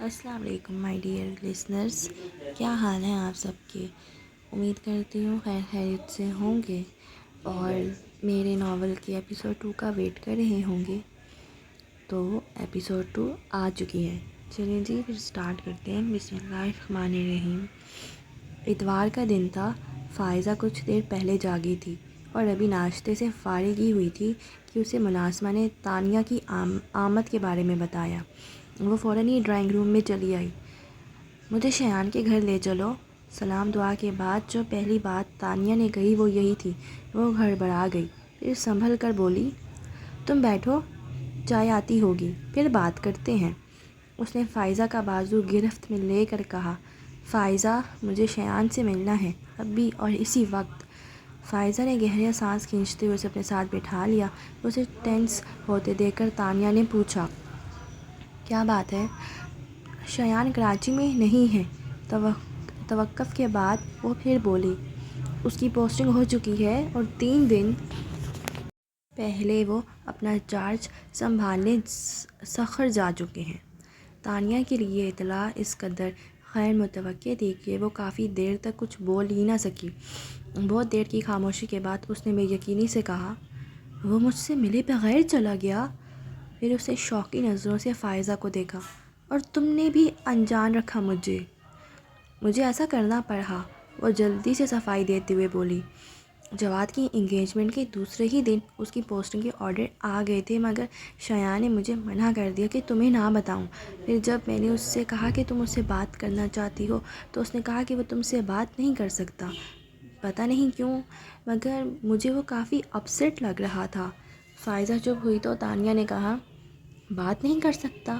السلام علیکم my dear listeners, کیا حال ہیں آپ سب کے؟ امید کرتی ہوں خیر خیریت سے ہوں گے اور میرے ناول کے ایپیسوڈ 2 کا ویٹ کر رہے ہوں گے۔ تو ایپیسوڈ 2 آ چکی ہے، چلیں جی پھر سٹارٹ کرتے ہیں۔ بسم اللہ الرحمن الرحیم۔ اتوار کا دن تھا۔ فائزہ کچھ دیر پہلے جاگی تھی اور ابھی ناشتے سے فارغ ہی ہوئی تھی کہ اسے ملازمہ نے تانیہ کی آمد کے بارے میں بتایا۔ وہ فوراً ہی ڈرائنگ روم میں چلی آئی۔ مجھے شایان کے گھر لے چلو۔ سلام دعا کے بعد جو پہلی بات تانیہ نے کہی وہ یہی تھی۔ وہ گھڑبڑا گئی، پھر سنبھل کر بولی، تم بیٹھو، چائے آتی ہوگی، پھر بات کرتے ہیں۔ اس نے فائزہ کا بازو گرفت میں لے کر کہا، فائزہ مجھے شایان سے ملنا ہے، ابھی اور اسی وقت۔ فائزہ نے گہرا سانس کھینچتے ہوئے اسے اپنے ساتھ بٹھا لیا۔ اسے ٹینس ہوتے دیکھ کر تانیہ نے پوچھا، کیا بات ہے؟ شایان کراچی میں نہیں ہے۔ توقف کے بعد وہ پھر بولی، اس کی پوسٹنگ ہو چکی ہے اور 3 دن پہلے وہ اپنا چارج سنبھالنے سفر جا چکے ہیں۔ تانیہ کے لیے اطلاع اس قدر غیر متوقع تھی کہ وہ کافی دیر تک کچھ بول ہی نہ سکی۔ بہت دیر کی خاموشی کے بعد اس نے بے یقینی سے کہا، وہ مجھ سے ملے بغیر چلا گیا؟ پھر اسے شوقی نظروں سے فائزہ کو دیکھا، اور تم نے بھی انجان رکھا مجھے ایسا کرنا پڑا، وہ جلدی سے صفائی دیتے ہوئے بولی۔ جواد کی انگیجمنٹ کے دوسرے ہی دن اس کی پوسٹنگ کے آرڈر آ گئے تھے، مگر شایان نے مجھے منع کر دیا کہ تمہیں نہ بتاؤں۔ پھر جب میں نے اس سے کہا کہ تم اس سے بات کرنا چاہتی ہو تو اس نے کہا کہ وہ تم سے بات نہیں کر سکتا۔ پتہ نہیں کیوں، مگر مجھے وہ کافی اپسیٹ لگ رہا تھا۔ فائزہ چپ ہوئی تو تانیہ نے کہا، بات نہیں کر سکتا؟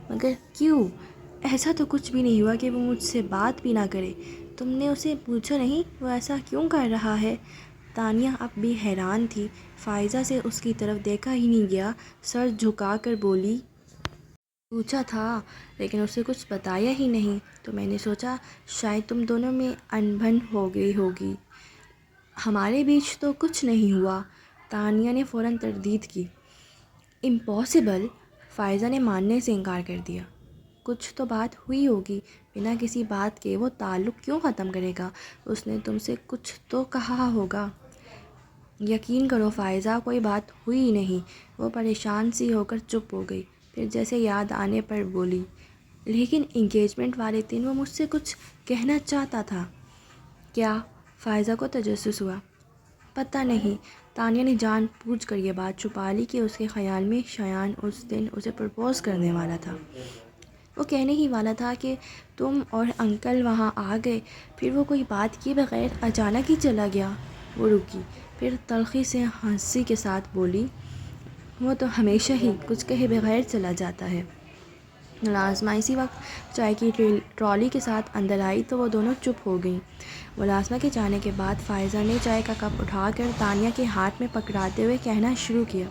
مگر کیوں؟ ایسا تو کچھ بھی نہیں ہوا کہ وہ مجھ سے بات بھی نہ کرے۔ تم نے اسے پوچھا نہیں وہ ایسا کیوں کر رہا ہے؟ تانیہ اب بھی حیران تھی۔ فائزہ سے اس کی طرف دیکھا ہی نہیں گیا، سر جھکا کر بولی، پوچھا تھا لیکن اسے کچھ بتایا ہی نہیں، تو میں نے سوچا شاید تم دونوں میں انبن ہو گئی ہوگی۔ ہمارے بیچ تو کچھ نہیں ہوا، تانیہ نے فوراً تردید کی۔ امپاسبل، فائزہ نے ماننے سے انکار کر دیا۔ کچھ تو بات ہوئی ہوگی، بنا کسی بات کے وہ تعلق کیوں ختم کرے گا؟ اس نے تم سے کچھ تو کہا ہوگا۔ یقین کرو فائزہ، کوئی بات ہوئی ہی نہیں۔ وہ پریشان سی ہو کر چپ ہو گئی، پھر جیسے یاد آنے پر بولی، لیکن انگیجمنٹ والے دن وہ مجھ سے کچھ کہنا چاہتا تھا۔ کیا؟ فائزہ کو تجسس ہوا۔ پتہ نہیں، تانیہ نے جان بوجھ کر یہ بات چھپا لی کہ اس کے خیال میں شایان اس دن اسے پرپوز کرنے والا تھا۔ وہ کہنے ہی والا تھا کہ تم اور انکل وہاں آ گئے، پھر وہ کوئی بات کیے بغیر اچانک ہی چلا گیا۔ وہ رکی، پھر تلخی سے ہنسی کے ساتھ بولی، وہ تو ہمیشہ ہی کچھ کہے بغیر چلا جاتا ہے۔ ملازمہ اسی وقت چائے کی ٹرالی کے ساتھ اندر آئی تو وہ دونوں چپ ہو گئیں۔ ملازمہ کے جانے کے بعد فائزہ نے چائے کا کپ اٹھا کر تانیہ کے ہاتھ میں پکڑاتے ہوئے کہنا شروع کیا،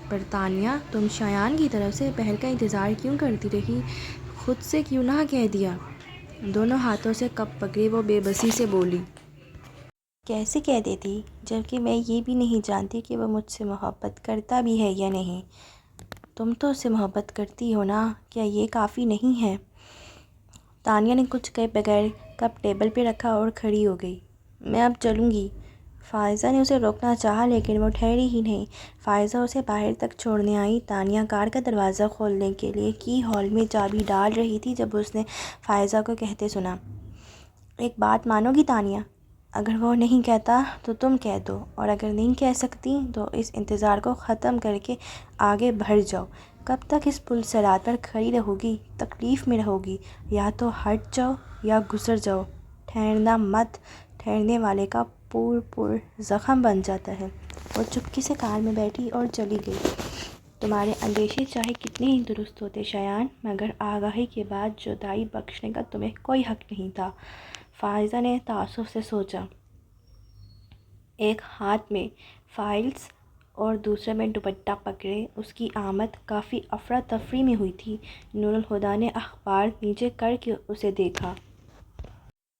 پر تانیہ تم شایان کی طرف سے پہل کا انتظار کیوں کرتی رہی؟ خود سے کیوں نہ کہہ دیا؟ دونوں ہاتھوں سے کپ پکڑے وہ بے بسی سے بولی، کیسے کہہ دیتی جبکہ میں یہ بھی نہیں جانتی کہ وہ مجھ سے محبت کرتا بھی ہے یا نہیں؟ تم تو اس سے محبت کرتی ہو نا، کیا یہ کافی نہیں ہے؟ تانیہ نے کچھ کہے بغیر کپ ٹیبل پہ رکھا اور کھڑی ہو گئی۔ میں اب چلوں گی۔ فائزہ نے اسے روکنا چاہا لیکن وہ ٹھہری ہی نہیں۔ فائزہ اسے باہر تک چھوڑنے آئی۔ تانیہ کار کا دروازہ کھولنے کے لیے کی ہول میں چابی ڈال رہی تھی جب اس نے فائزہ کو کہتے سنا، ایک بات مانو گی تانیہ؟ اگر وہ نہیں کہتا تو تم کہہ دو، اور اگر نہیں کہہ سکتی تو اس انتظار کو ختم کر کے آگے بڑھ جاؤ۔ کب تک اس پل صراط پر کھڑی رہو گی؟ تکلیف میں رہو گی، یا تو ہٹ جاؤ یا گزر جاؤ۔ ٹھہرنا مت، ٹھہرنے والے کا پور زخم بن جاتا ہے۔ وہ چپکے سے کار میں بیٹھی اور چلی گئی۔ تمہارے اندیشے چاہے کتنے ہی درست ہوتے شایان، مگر آگاہی کے بعد جدائی بخشنے کا تمہیں کوئی حق نہیں تھا۔ فائزہ نے تعصب سے سوچا، ایک ہاتھ میں فائلز اور دوسرے میں دوپٹہ پکڑے۔ اس کی آمد کافی افراتفری میں ہوئی تھی۔ نور الہدیٰ نے اخبار نیچے کر کے اسے دیکھا۔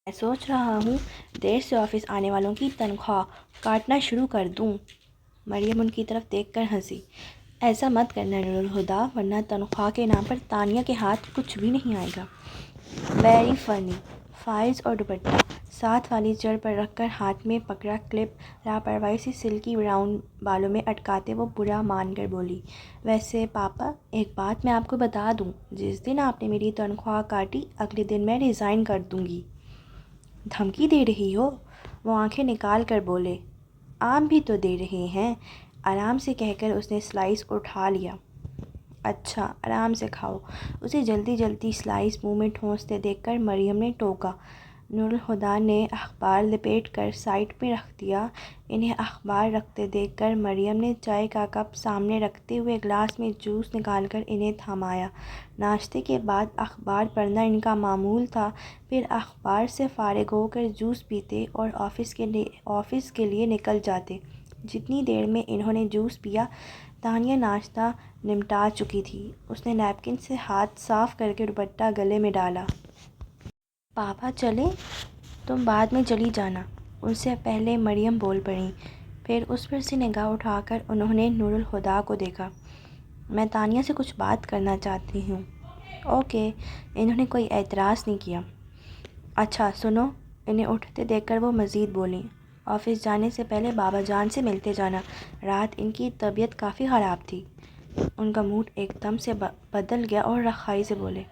میں سوچ رہا ہوں دیر سے آفس آنے والوں کی تنخواہ کاٹنا شروع کر دوں۔ مریم ان کی طرف دیکھ کر ہنسی، ایسا مت کرنا نور الہدا، ورنہ تنخواہ کے نام پر تانیہ کے ہاتھ کچھ بھی نہیں آئے گا۔ Very funny. فائلز اور دوپٹہ ساتھ والی چیئر پر رکھ کر ہاتھ میں پکڑا کلپ لاپرواہی سے سلکی براؤن بالوں میں اٹکاتے وہ برا مان کر بولی، ویسے پاپا ایک بات میں آپ کو بتا دوں، جس دن آپ نے میری تنخواہ کاٹی اگلے دن میں ریزائن کر دوں گی۔ دھمکی دے رہی ہو؟ وہ آنکھیں نکال کر بولے۔ آپ بھی تو دے رہے ہیں، آرام سے کہہ کر اس نے سلائس اٹھا لیا۔ اچھا آرام سے کھاؤ۔ اسے جلدی جلدی سلائس منہ میں ٹھونستے دیکھ کر مریم نے ٹوکا۔ نور الہدا نے اخبار لپیٹ کر سائڈ میں رکھ دیا۔ انہیں اخبار رکھتے دیکھ کر مریم نے چائے کا کپ سامنے رکھتے ہوئے گلاس میں جوس نکال کر انہیں تھمایا۔ ناشتے کے بعد اخبار پڑھنا ان کا معمول تھا، پھر اخبار سے فارغ ہو کر جوس پیتے اور آفس کے لیے نکل جاتے۔ جتنی دیر میں انہوں نے جوس پیا، تانیہ ناشتہ نمٹا چکی تھی۔ اس نے نیپکن سے ہاتھ صاف کر کے دوپٹہ گلے میں ڈالا۔ پاپا چلیں؟ تم بعد میں چلی جانا، ان سے پہلے مریم بول پڑیں۔ پھر اس پر سے نگاہ اٹھا کر انہوں نے نور الہدا کو دیکھا۔ میں تانیہ سے کچھ بات کرنا چاہتی ہوں۔ اوکے۔ انہوں نے کوئی اعتراض نہیں کیا۔ اچھا سنو، انہیں اٹھتے دیکھ کر وہ مزید بولیں، آفس جانے سے پہلے بابا جان سے ملتے جانا، رات ان کی طبیعت کافی خراب تھی۔ ان کا موڈ ایک دم سے بدل گیا اور رخائی سے بولے،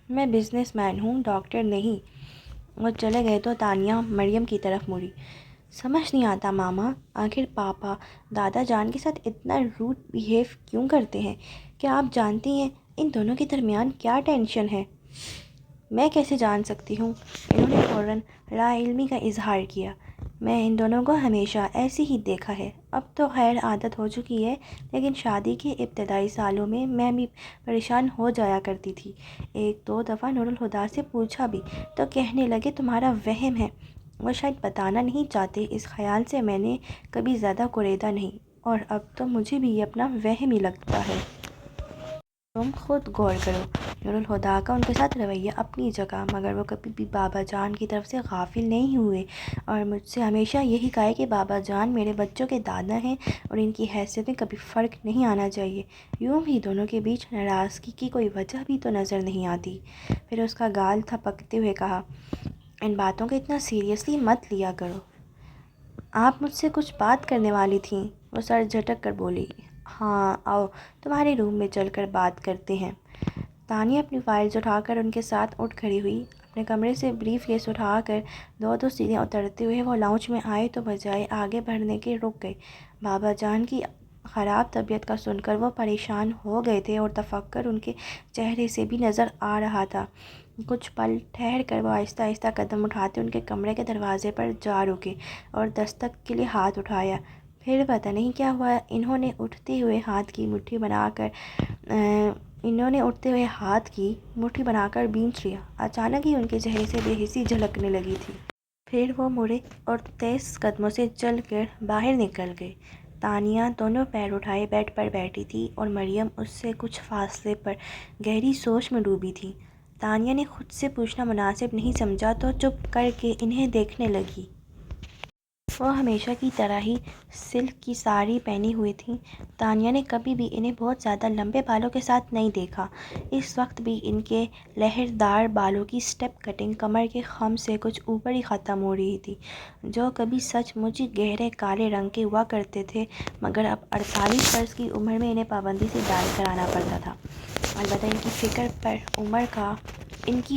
میں بزنس مین ہوں، ڈاکٹر نہیں۔ وہ چلے گئے تو تانیہ مریم کی طرف مڑی۔ سمجھ نہیں آتا ماما، آخر پاپا دادا جان کے ساتھ اتنا روڈ بیہیو کیوں کرتے ہیں؟ کیا آپ جانتی ہیں ان دونوں کے درمیان کیا ٹینشن ہے؟ میں کیسے جان سکتی ہوں؟ انہوں نے فوراً لا علمی کا اظہار کیا۔ میں ان دونوں کو ہمیشہ ایسے ہی دیکھا ہے، اب تو خیر عادت ہو چکی ہے، لیکن شادی کے ابتدائی سالوں میں بھی پریشان ہو جایا کرتی تھی۔ ایک دو دفعہ نور الہدا سے پوچھا بھی تو کہنے لگے تمہارا وہم ہے۔ وہ شاید بتانا نہیں چاہتے، اس خیال سے میں نے کبھی زیادہ کوریدا نہیں، اور اب تو مجھے بھی یہ اپنا وہم ہی لگتا ہے۔ تم خود غور کرو، نور الہدا کا ان کے ساتھ رویہ اپنی جگہ، مگر وہ کبھی بھی بابا جان کی طرف سے غافل نہیں ہوئے، اور مجھ سے ہمیشہ یہی کہا ہے کہ بابا جان میرے بچوں کے دادا ہیں اور ان کی حیثیت میں کبھی فرق نہیں آنا چاہیے۔ یوں بھی دونوں کے بیچ ناراضگی کی کوئی وجہ بھی تو نظر نہیں آتی۔ پھر اس کا گال تھپکتے ہوئے کہا، ان باتوں کو اتنا سیریسلی مت لیا کرو۔ آپ مجھ سے کچھ بات کرنے والی تھیں؟ وہ سر جھٹک کر بولی۔ ہاں آؤ، تمہارے روم میں چل کر بات کرتے ہیں۔ تانیہ اپنی فائلز اٹھا کر ان کے ساتھ اٹھ کھڑی ہوئی۔ اپنے کمرے سے بریف کیس اٹھا کر دو سیڑھیاں اترتے ہوئے وہ لاؤنج میں آئے تو بجائے آگے بڑھنے کے رک گئے۔ بابا جان کی خراب طبیعت کا سن کر وہ پریشان ہو گئے تھے، اور تفکر ان کے چہرے سے بھی نظر آ رہا تھا۔ کچھ پل ٹھہر کر وہ آہستہ آہستہ قدم اٹھاتے ان کے کمرے کے دروازے پر جا رکے اور دستک کے لیے ہاتھ اٹھایا۔ پھر پتہ نہیں کیا ہوا، انہوں نے اٹھتے ہوئے ہاتھ کی مٹھی بنا کر بینچ لیا۔ اچانک ہی ان کے چہرے سے بے حسی جھلکنے لگی تھی۔ پھر وہ مڑے اور تیز قدموں سے چل کر باہر نکل گئے۔ تانیہ دونوں پیر اٹھائے بیڈ پر بیٹھی تھی، اور مریم اس سے کچھ فاصلے پر گہری سوچ میں ڈوبی تھی۔ تانیہ نے خود سے پوچھنا مناسب نہیں سمجھا تو چپ کر کے انہیں دیکھنے لگی۔ وہ ہمیشہ کی طرح ہی سلک کی ساڑی پہنی ہوئی تھیں۔ تانیہ نے کبھی بھی انہیں بہت زیادہ لمبے بالوں کے ساتھ نہیں دیکھا۔ اس وقت بھی ان کے لہردار بالوں کی اسٹیپ کٹنگ کمر کے خم سے کچھ اوپر ہی ختم ہو رہی تھی، جو کبھی سچ مچ گہرے کالے رنگ کے ہوا کرتے تھے، مگر اب 48 برس کی عمر میں انہیں پابندی سے ڈائی کرانا پڑتا تھا۔ البتہ ان کی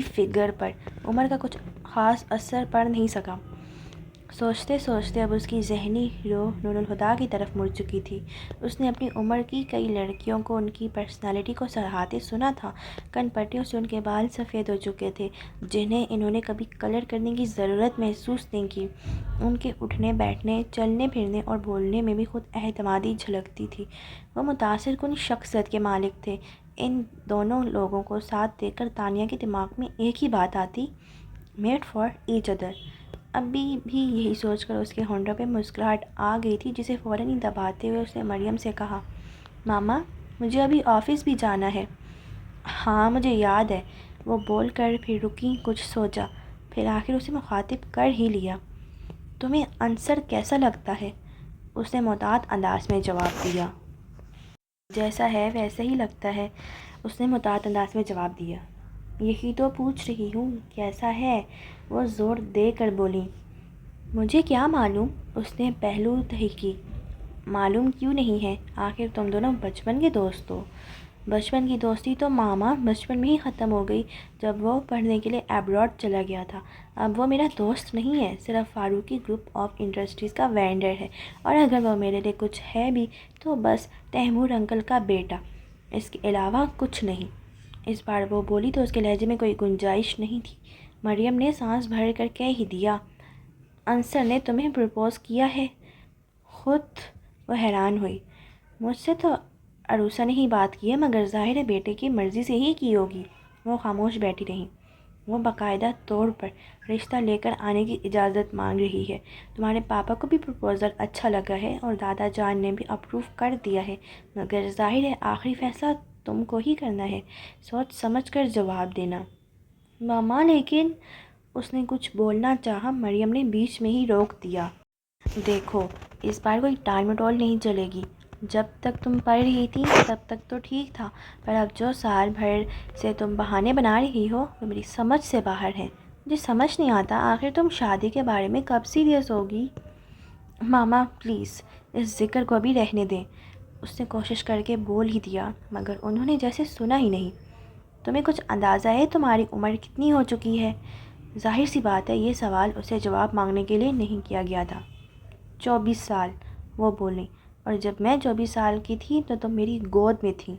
فگر پر عمر کا کچھ خاص اثر پڑ نہیں سکا۔ سوچتے سوچتے اب اس کی ذہنی روح نور الہدا کی طرف مڑ چکی تھی۔ اس نے اپنی عمر کی کئی لڑکیوں کو ان کی پرسنالٹی کو سراہتے سنا تھا۔ کن پٹیوں سے ان کے بال سفید ہو چکے تھے، جنہیں انہوں نے کبھی کلر کرنے کی ضرورت محسوس نہیں کی۔ ان کے اٹھنے بیٹھنے، چلنے پھرنے اور بولنے میں بھی خود اعتمادی جھلکتی تھی۔ وہ متاثر کن شخصیت کے مالک تھے۔ ان دونوں لوگوں کو ساتھ دیکھ کر تانیہ کے دماغ میں ایک ہی بات آتی، میڈ فار ایچ ادر۔ ابھی بھی یہی سوچ کر اس کے ہونٹوں پہ مسکراہٹ آ گئی تھی، جسے فوراً ہی دباتے ہوئے اس نے مریم سے کہا، ماما مجھے ابھی آفس بھی جانا ہے۔ ہاں مجھے یاد ہے، وہ بول کر پھر رکی، کچھ سوچا، پھر آخر اسے مخاطب کر ہی لیا۔ تمہیں عنصر کیسا لگتا ہے؟ اس نے محتاط انداز میں جواب دیا۔ جیسا ہے ویسا ہی لگتا ہے، اس نے محتاط انداز میں جواب دیا۔ یہی تو پوچھ رہی ہوں، کیسا ہے؟ وہ زور دے کر بولی۔ مجھے کیا معلوم، اس نے پہلو تہی کی۔ معلوم کیوں نہیں ہے؟ آخر تم دونوں بچپن کے دوست ہو۔ بچپن کی دوستی تو ماما بچپن میں ہی ختم ہو گئی جب وہ پڑھنے کے لیے ایبراڈ چلا گیا تھا۔ اب وہ میرا دوست نہیں ہے، صرف فاروقی گروپ آف انڈسٹریز کا وینڈر ہے، اور اگر وہ میرے لیے کچھ ہے بھی تو بس تیمور انکل کا بیٹا، اس کے علاوہ کچھ نہیں۔ اس بار وہ بولی تو اس کے لہجے میں کوئی گنجائش نہیں تھی۔ مریم نے سانس بھر کر کہہ ہی دیا، انصر نے تمہیں پرپوز کیا ہے؟ خود وہ حیران ہوئی۔ مجھ سے تو عروسہ نے ہی بات کی ہے، مگر ظاہر ہے بیٹے کی مرضی سے ہی کی ہوگی۔ وہ خاموش بیٹھی رہیں۔ وہ باقاعدہ طور پر رشتہ لے کر آنے کی اجازت مانگ رہی ہے۔ تمہارے پاپا کو بھی پرپوزل اچھا لگا ہے اور دادا جان نے بھی اپروو کر دیا ہے، مگر ظاہر ہے آخری فیصلہ تم کو ہی کرنا ہے، سوچ سمجھ کر جواب دینا۔ ماما لیکن اس نے کچھ بولنا چاہا، مریم نے بیچ میں ہی روک دیا۔ دیکھو، اس بار کوئی ٹال مٹول نہیں چلے گی۔ جب تک تم پڑھ رہی تھی تب تک تو ٹھیک تھا، پر اب جو سال بھر سے تم بہانے بنا رہی ہو وہ میری سمجھ سے باہر ہے۔ مجھے سمجھ نہیں آتا آخر تم شادی کے بارے میں کب سیریس ہوگی؟ ماما پلیز اس ذکر کو ابھی رہنے دیں، اس نے کوشش کر کے بول ہی دیا، مگر انہوں نے جیسے سنا ہی نہیں۔ تمہیں کچھ اندازہ ہے تمہاری عمر کتنی ہو چکی ہے؟ ظاہر سی بات ہے یہ سوال اسے جواب مانگنے کے لیے نہیں کیا گیا تھا۔ 24 سال، وہ بولیں، اور جب میں 24 سال کی تھی تو تم میری گود میں تھی۔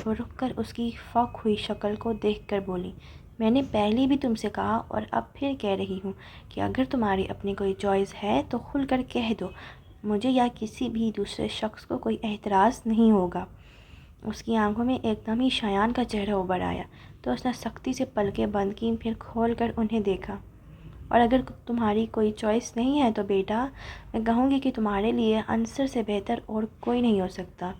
وہ رک کر اس کی فوق ہوئی شکل کو دیکھ کر بولی، میں نے پہلے بھی تم سے کہا اور اب پھر کہہ رہی ہوں کہ اگر تمہاری اپنی کوئی چوائس ہے تو کھل کر کہہ دو، مجھے یا کسی بھی دوسرے شخص کو کوئی اعتراض نہیں ہوگا۔ اس کی آنکھوں میں ایک دم ہی شایان کا چہرہ ابھر آیا تو اس نے سختی سے پلکیں بند کیں، پھر کھول کر انہیں دیکھا۔ اور اگر تمہاری کوئی چوائس نہیں ہے تو بیٹا میں کہوں گی کہ تمہارے لیے انصر سے بہتر اور کوئی نہیں ہو سکتا۔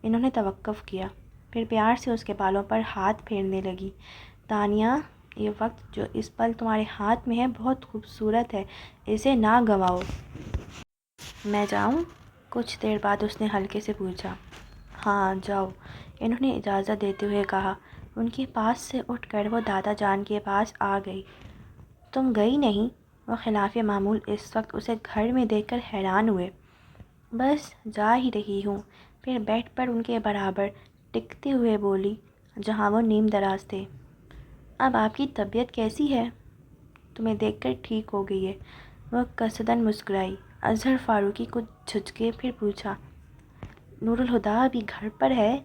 انہوں نے توقف کیا، پھر پیار سے اس کے بالوں پر ہاتھ پھیرنے لگی۔ تانیہ، یہ وقت جو اس پل تمہارے ہاتھ میں ہے بہت خوبصورت ہے، اسے نہ گنواؤ۔ میں جاؤں؟ کچھ دیر بعد اس نے ہلکے سے پوچھا۔ ہاں جاؤ، انہوں نے اجازت دیتے ہوئے کہا۔ ان کے پاس سے اٹھ کر وہ دادا جان کے پاس آ گئی۔ تم گئی نہیں؟ وہ خلاف معمول اس وقت اسے گھر میں دیکھ کر حیران ہوئے۔ بس جا ہی رہی ہوں، پھر بیڈ پر ان کے برابر ٹکتے ہوئے بولی جہاں وہ نیم دراز تھے۔ اب آپ کی طبیعت کیسی ہے؟ تمہیں دیکھ کر ٹھیک ہو گئی ہے، وہ قصداً مسکرائی۔ اظہر فاروقی کو جھجکے پھر پوچھا، نور الہدیٰ ابھی گھر پر ہے؟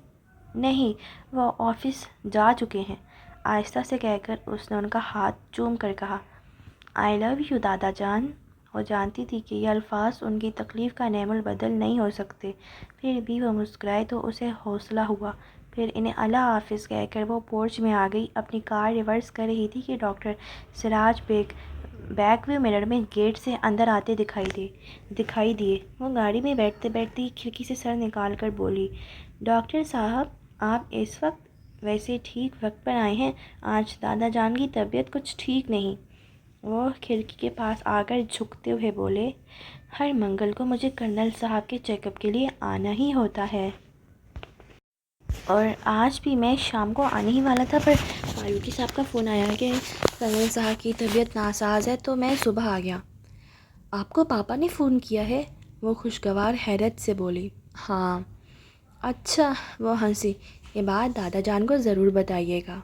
نہیں، وہ آفس جا چکے ہیں، آہستہ سے کہہ کر اس نے ان کا ہاتھ چوم کر کہا، آئی لو یو دادا جان۔ وہ جانتی تھی کہ یہ الفاظ ان کی تکلیف کا نعم البدل نہیں ہو سکتے، پھر بھی وہ مسکرائے تو اسے حوصلہ ہوا۔ پھر انہیں اللہ حافظ کہہ کر وہ پورچ میں آ گئی۔ اپنی کار ریورس کر رہی تھی کہ ڈاکٹر سراج بیک ویو مرر میں گیٹ سے اندر آتے دکھائی دیے۔ وہ گاڑی میں بیٹھتے بیٹھتے ہی کھڑکی سے سر نکال کر بولی، ڈاکٹر صاحب آپ اس وقت ویسے ٹھیک وقت پر آئے ہیں، آج دادا جان کی طبیعت کچھ ٹھیک نہیں۔ وہ کھڑکی کے پاس آ کر جھکتے ہوئے بولے، ہر منگل کو مجھے کرنل صاحب کے چیک اپ کے لیے آنا ہی ہوتا ہے، اور آج بھی میں شام کو آنے ہی والا تھا، پر فاروقی صاحب کا فون آیا کہ کرنل صاحب کی طبیعت ناساز ہے تو میں صبح آ گیا۔ آپ کو پاپا نے فون کیا ہے؟ وہ خوشگوار حیرت سے بولی۔ ہاں۔ اچھا، وہ ہنسی، یہ بات دادا جان کو ضرور بتائیے گا۔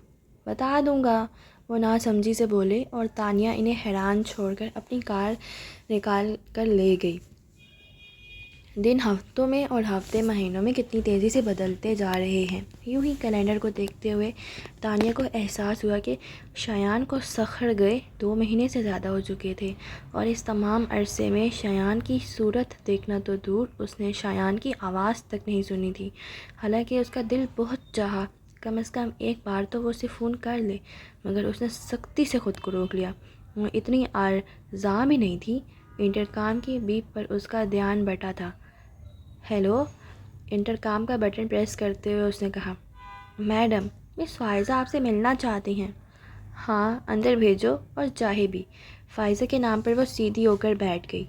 بتا دوں گا، وہ ناسمجھی سے بولے، اور تانیہ انہیں حیران چھوڑ کر اپنی کار نکال کر لے گئی۔ دن ہفتوں میں اور ہفتے مہینوں میں کتنی تیزی سے بدلتے جا رہے ہیں۔ یوں ہی کیلنڈر کو دیکھتے ہوئے تانیہ کو احساس ہوا کہ شایان کو سحر گئے 2 مہینے سے زیادہ ہو چکے تھے، اور اس تمام عرصے میں شایان کی صورت دیکھنا تو دور، اس نے شایان کی آواز تک نہیں سنی تھی۔ حالانکہ اس کا دل بہت چاہا کم از کم ایک بار تو وہ اسے فون کر لے، مگر اس نے سختی سے خود کو روک لیا۔ وہ اتنی آرزاں بھی نہیں تھی۔ انٹرکام کی بیپ پر اس کا دھیان بٹا تھا۔ ہیلو، انٹرکام کا بٹن پریس کرتے ہوئے اس نے کہا، میڈم مس فائزہ آپ سے ملنا چاہتی ہیں۔ ہاں اندر بھیجو، اور چاہے بھی۔ فائزہ کے نام پر وہ سیدھی ہو کر بیٹھ گئی۔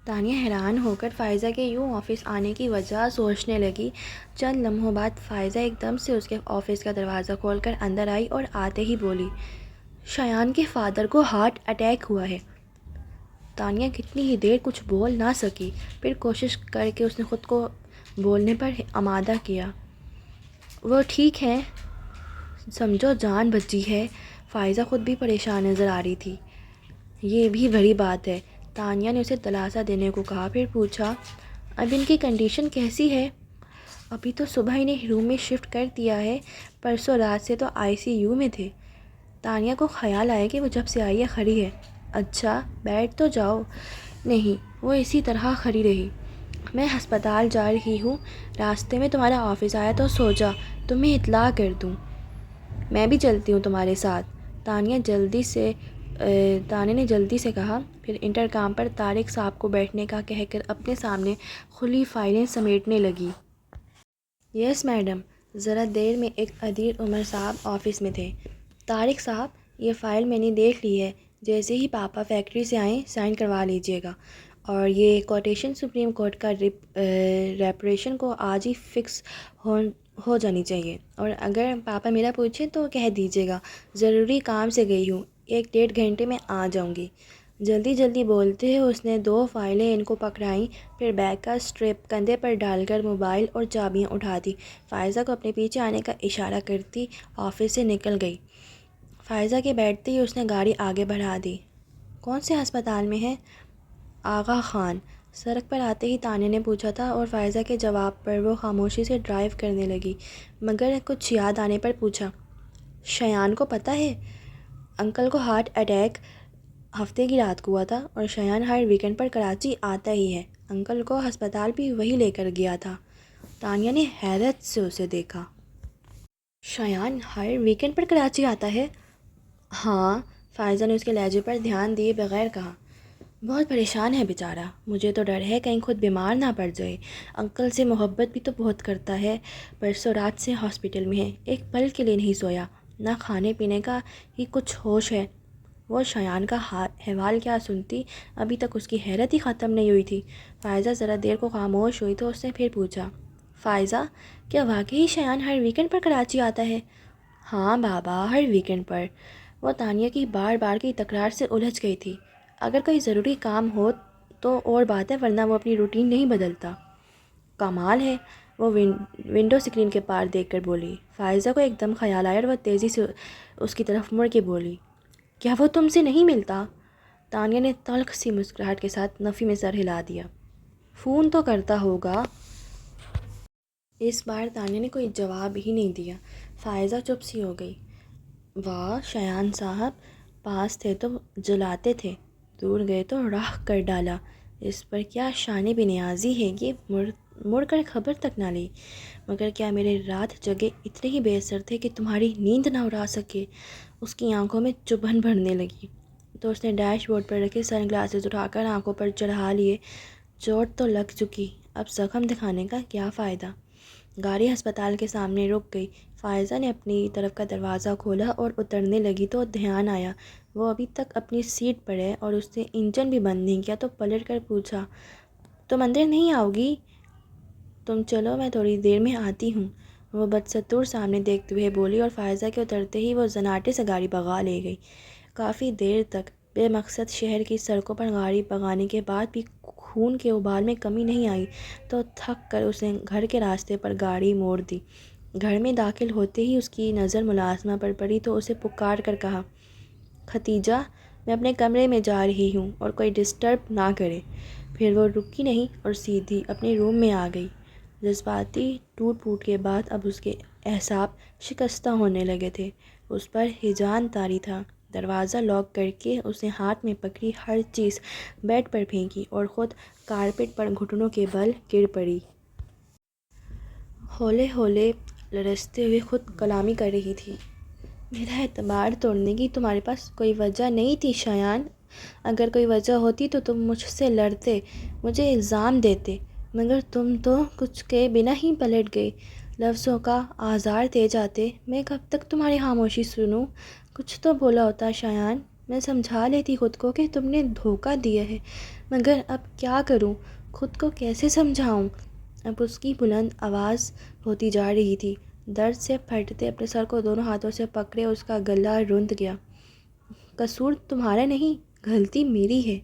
تانیہ حیران ہو کر فائزہ کے یوں آفس آنے کی وجہ سوچنے لگی۔ چند لمحوں بعد فائزہ ایک دم سے اس کے آفس کا دروازہ کھول کر اندر آئی اور آتے ہی بولی، شایان کے فادر کو ہارٹ اٹیک ہوا ہے۔ تانیہ کتنی ہی دیر کچھ بول نہ سکی، پھر کوشش کر کے اس نے خود کو بولنے پر آمادہ کیا، وہ ٹھیک ہیں، سمجھو جان بچی ہے۔ فائزہ خود بھی پریشان نظر آ رہی تھی۔ یہ بھی بڑی بات ہے، تانیہ نے اسے دلاسا دینے کو کہا، پھر پوچھا، اب ان کی کنڈیشن کیسی ہے؟ ابھی تو صبح انہیں روم میں شفٹ کر دیا ہے، پرسوں رات سے تو ICU میں تھے۔ تانیہ کو خیال آیا کہ وہ جب سے آئی ہے کھڑی ہے۔ اچھا بیٹھ تو جاؤ۔ نہیں، وہ اسی طرح کھڑی رہی۔ میں ہسپتال جا رہی ہوں، راستے میں تمہارا آفس آیا تو سوچا تمہیں اطلاع کر دوں۔ میں بھی چلتی ہوں تمہارے ساتھ، تانیہ نے جلدی سے کہا، پھر انٹرکام پر طارق صاحب کو بیٹھنے کا کہہ کر اپنے سامنے کھلی فائلیں سمیٹنے لگی۔ Yes madam. ذرا دیر میں ایک ادیر عمر صاحب آفس میں تھے۔ طارق صاحب، یہ فائل میں نے دیکھ لی ہے، جیسے ہی پاپا فیکٹری سے آئیں سائن کروا لیجئے گا، اور یہ کوٹیشن سپریم کورٹ کا ریپریشن کو آج ہی فکس ہو جانی چاہیے، اور اگر پاپا میرا پوچھیں تو کہہ دیجیے گا ضروری کام سے گئی ہوں، 1-1.5 گھنٹے میں آ جاؤں گی۔ جلدی جلدی بولتے ہوئے اس نے 2 فائلیں ان کو پکڑائیں، پھر بیگ کا اسٹریپ کندھے پر ڈال کر موبائل اور چابیاں اٹھا دی، فائزہ کو اپنے پیچھے آنے کا اشارہ کرتی آفس سے نکل گئی۔ فائزہ کے بیٹھتے ہی اس نے گاڑی آگے بڑھا دی۔ کون سے ہسپتال میں ہے؟ آغا خان۔ سڑک پر آتے ہی تانیہ نے پوچھا تھا، اور فائزہ کے جواب پر وہ خاموشی سے ڈرائیو کرنے لگی، مگر کچھ یاد آنے پر پوچھا، شایان کو پتہ ہے؟ انکل کو ہارٹ اٹیک ہفتے کی رات کو ہوا تھا، اور شایان ہر ویکنڈ پر کراچی آتا ہی ہے، انکل کو ہسپتال بھی وہی لے کر گیا تھا۔ تانیہ نے حیرت سے اسے دیکھا۔ شایان ہر ویکنڈ پر کراچی آتا ہے؟ ہاں، فائزہ نے اس کے لہجے پر دھیان دیے بغیر کہا۔ بہت پریشان ہے بیچارہ، مجھے تو ڈر ہے کہیں خود بیمار نہ پڑ جائے، انکل سے محبت بھی تو بہت کرتا ہے، پرسوں رات سے ہاسپٹل میں ہے، ایک پل کے لیے نہیں سویا، نہ کھانے پینے کا ہی کچھ ہوش ہے۔ وہ شایان کا حوال کیا سنتی، ابھی تک اس کی حیرت ہی ختم نہیں ہوئی تھی۔ فائزہ ذرا دیر کو خاموش ہوئی تو اس نے پھر پوچھا، فائزہ، کیا واقعی شایان ہر ویکنڈ پر کراچی آتا ہے؟ ہاں بابا، ہر ویکنڈ پر۔ وہ تانیہ کی بار بار کی تکرار سے الجھ گئی تھی۔ اگر کوئی ضروری کام ہو تو اور بات ہے، ورنہ وہ اپنی روٹین نہیں بدلتا۔ کمال ہے، وہ ونڈو اسکرین کے پار دیکھ کر بولی۔ فائزہ کو ایک دم خیال آیا اور وہ تیزی سے اس کی طرف مڑ کے بولی، کیا وہ تم سے نہیں ملتا؟ تانیہ نے تلخ سی مسکراہٹ کے ساتھ نفی میں سر ہلا دیا۔ فون تو کرتا ہوگا۔ اس بار تانیہ نے کوئی جواب ہی نہیں دیا۔ فائزہ چپ سی ہو گئی۔ واہ، شایان صاحب پاس تھے تو جلاتے تھے، دور گئے تو راکھ کر ڈالا، اس پر کیا شان بے نیازی ہے کہ مڑ کر خبر تک نہ لی، مگر کیا میرے رات جگے اتنے ہی بے اثر تھے کہ تمہاری نیند نہ اڑا سکے؟ اس کی آنکھوں میں چبھن بھرنے لگی، تو اس نے ڈیش بورڈ پر رکھے سن گلاسز اٹھا کر آنکھوں پر چڑھا لیے۔ چوٹ تو لگ چکی، اب زخم دکھانے کا کیا فائدہ؟ گاڑی ہسپتال کے سامنے رک گئی۔ فائزہ نے اپنی طرف کا دروازہ کھولا اور اترنے لگی تو دھیان آیا وہ ابھی تک اپنی سیٹ پر ہے، اور اس نے انجن بھی بند نہیں کیا، تو پلٹ کر پوچھا، تم اندر نہیں آؤ گی؟ تم چلو، میں تھوڑی دیر میں آتی ہوں، وہ بدستور سامنے دیکھتے ہوئے بولی، اور فائزہ کے اترتے ہی وہ زناٹے سے گاڑی بھگا لے گئی۔ کافی دیر تک بے مقصد شہر کی سڑکوں پر گاڑی بھگانے کے بعد بھی خون کے ابال میں کمی نہیں آئی، تو تھک کر اس نے گھر کے راستے پر گاڑی موڑ دی۔ گھر میں داخل ہوتے ہی اس کی نظر ملازمہ پر پڑی تو اسے پکار کر کہا، ختیجہ، میں اپنے کمرے میں جا رہی ہوں اور کوئی ڈسٹرب نہ کرے۔ پھر وہ رکی نہیں اور سیدھی اپنے روم میں آ گئی۔ جذباتی ٹوٹ پھوٹ کے بعد اب اس کے اعصاب شکستہ ہونے لگے تھے۔ اس پر ہیجان طاری تھا۔ دروازہ لاک کر کے اس نے ہاتھ میں پکڑی ہر چیز بیڈ پر پھینکی اور خود کارپیٹ پر گھٹنوں کے بل گر پڑی۔ ہولے ہولے لرزتے ہوئے خود کلامی کر رہی تھی، میرا اعتبار توڑنے کی تمہارے پاس کوئی وجہ نہیں تھی شایان، اگر کوئی وجہ ہوتی تو تم مجھ سے لڑتے، مجھے الزام دیتے، مگر تم تو کچھ کہے بنا ہی پلٹ گئے، لفظوں کا آزار دے جاتے۔ میں کب تک تمہاری خاموشی سنوں؟ کچھ تو بولا ہوتا شایان، میں سمجھا لیتی خود کو کہ تم نے دھوکہ دیا ہے، مگر اب کیا کروں، خود کو کیسے سمجھاؤں؟ اب اس کی بلند آواز ہوتی جا رہی تھی۔ درد سے پھٹتے اپنے سر کو دونوں ہاتھوں سے پکڑے اس کا گلا روند گیا۔ قصور تمہارا نہیں، غلطی میری ہے۔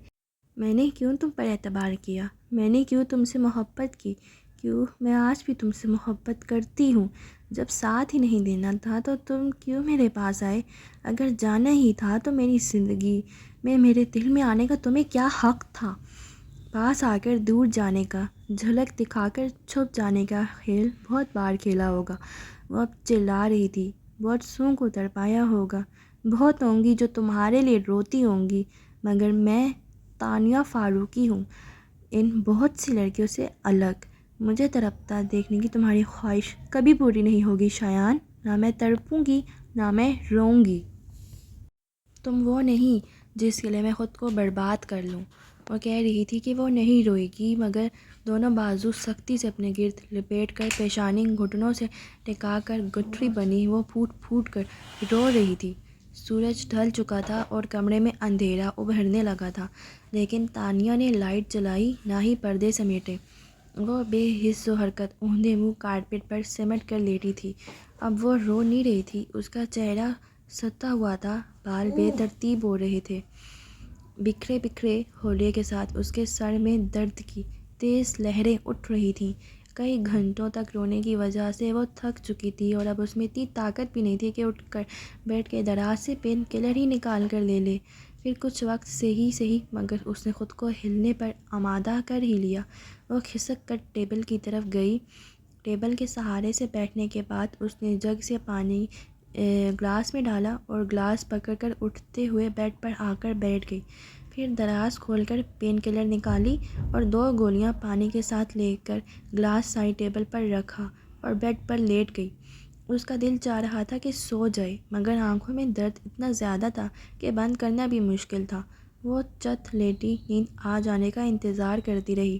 میں نے کیوں تم پر اعتبار کیا؟ میں نے کیوں تم سے محبت کی؟ کیوں میں آج بھی تم سے محبت کرتی ہوں؟ جب ساتھ ہی نہیں دینا تھا تو تم کیوں میرے پاس آئے؟ اگر جانا ہی تھا تو میری زندگی میں میرے دل میں آنے کا تمہیں کیا حق تھا؟ پاس آ کر دور جانے کا، جھلک دکھا کر چھپ جانے کا کھیل بہت بار کھیلا ہوگا۔ وہ اب چلا رہی تھی۔ بہت سوں کو تڑپایا ہوگا، بہت ہوں گی جو تمہارے لیے روتی ہوں گی، مگر میں تانیہ فاروقی ہوں، ان بہت سی لڑکیوں سے الگ۔ مجھے تڑپتا دیکھنے کی تمہاری خواہش کبھی پوری نہیں ہوگی شایان، نہ میں تڑپوں گی نہ میں روؤں گی۔ تم وہ نہیں جس کے لیے میں خود کو برباد کر لوں۔ وہ کہہ رہی تھی کہ وہ نہیں روئے گی، مگر دونوں بازو سختی سے اپنے گرد لپیٹ کر پیشانی گھٹنوں سے ٹکا کر گٹھری بنی وہ پھوٹ پھوٹ کر رو رہی تھی۔ سورج ڈھل چکا تھا اور کمرے میں اندھیرا ابھرنے لگا تھا، لیکن تانیہ نے لائٹ جلائی نہ ہی پردے سمیٹے۔ وہ بے حس و حرکت اوندھے منہ کارپیٹ پر سمٹ کر لیٹی تھی۔ اب وہ رو نہیں رہی تھی، اس کا چہرہ ستا ہوا تھا، بال بے ترتیب ہو رہے تھے، بکھرے بکھرے ہولے کے ساتھ اس کے سر میں درد کی تیز لہریں اٹھ رہی تھیں۔ کئی گھنٹوں تک رونے کی وجہ سے وہ تھک چکی تھی اور اب اس میں اتنی طاقت بھی نہیں تھی کہ اٹھ کر بیٹھ کے دراز سے پین کلر ہی نکال کر لے لے۔ پھر کچھ وقت سے ہی صحیح، مگر اس نے خود کو ہلنے پر آمادہ کر ہی لیا۔ وہ کھسک کر ٹیبل کی طرف گئی۔ ٹیبل کے سہارے سے بیٹھنے کے بعد اس نے جگ سے پانی گلاس میں ڈالا اور گلاس پکڑ کر اٹھتے ہوئے بیڈ پر آ کر بیٹھ گئی۔ پھر دراز کھول کر پین کلر نکالی اور 2 گولیاں پانی کے ساتھ لے کر گلاس سائڈ ٹیبل پر رکھا اور بیڈ پر لیٹ گئی۔ اس کا دل چاہ رہا تھا کہ سو جائے، مگر آنکھوں میں درد اتنا زیادہ تھا کہ بند کرنا بھی مشکل تھا۔ وہ چت لیٹی نیند آ جانے کا انتظار کرتی رہی۔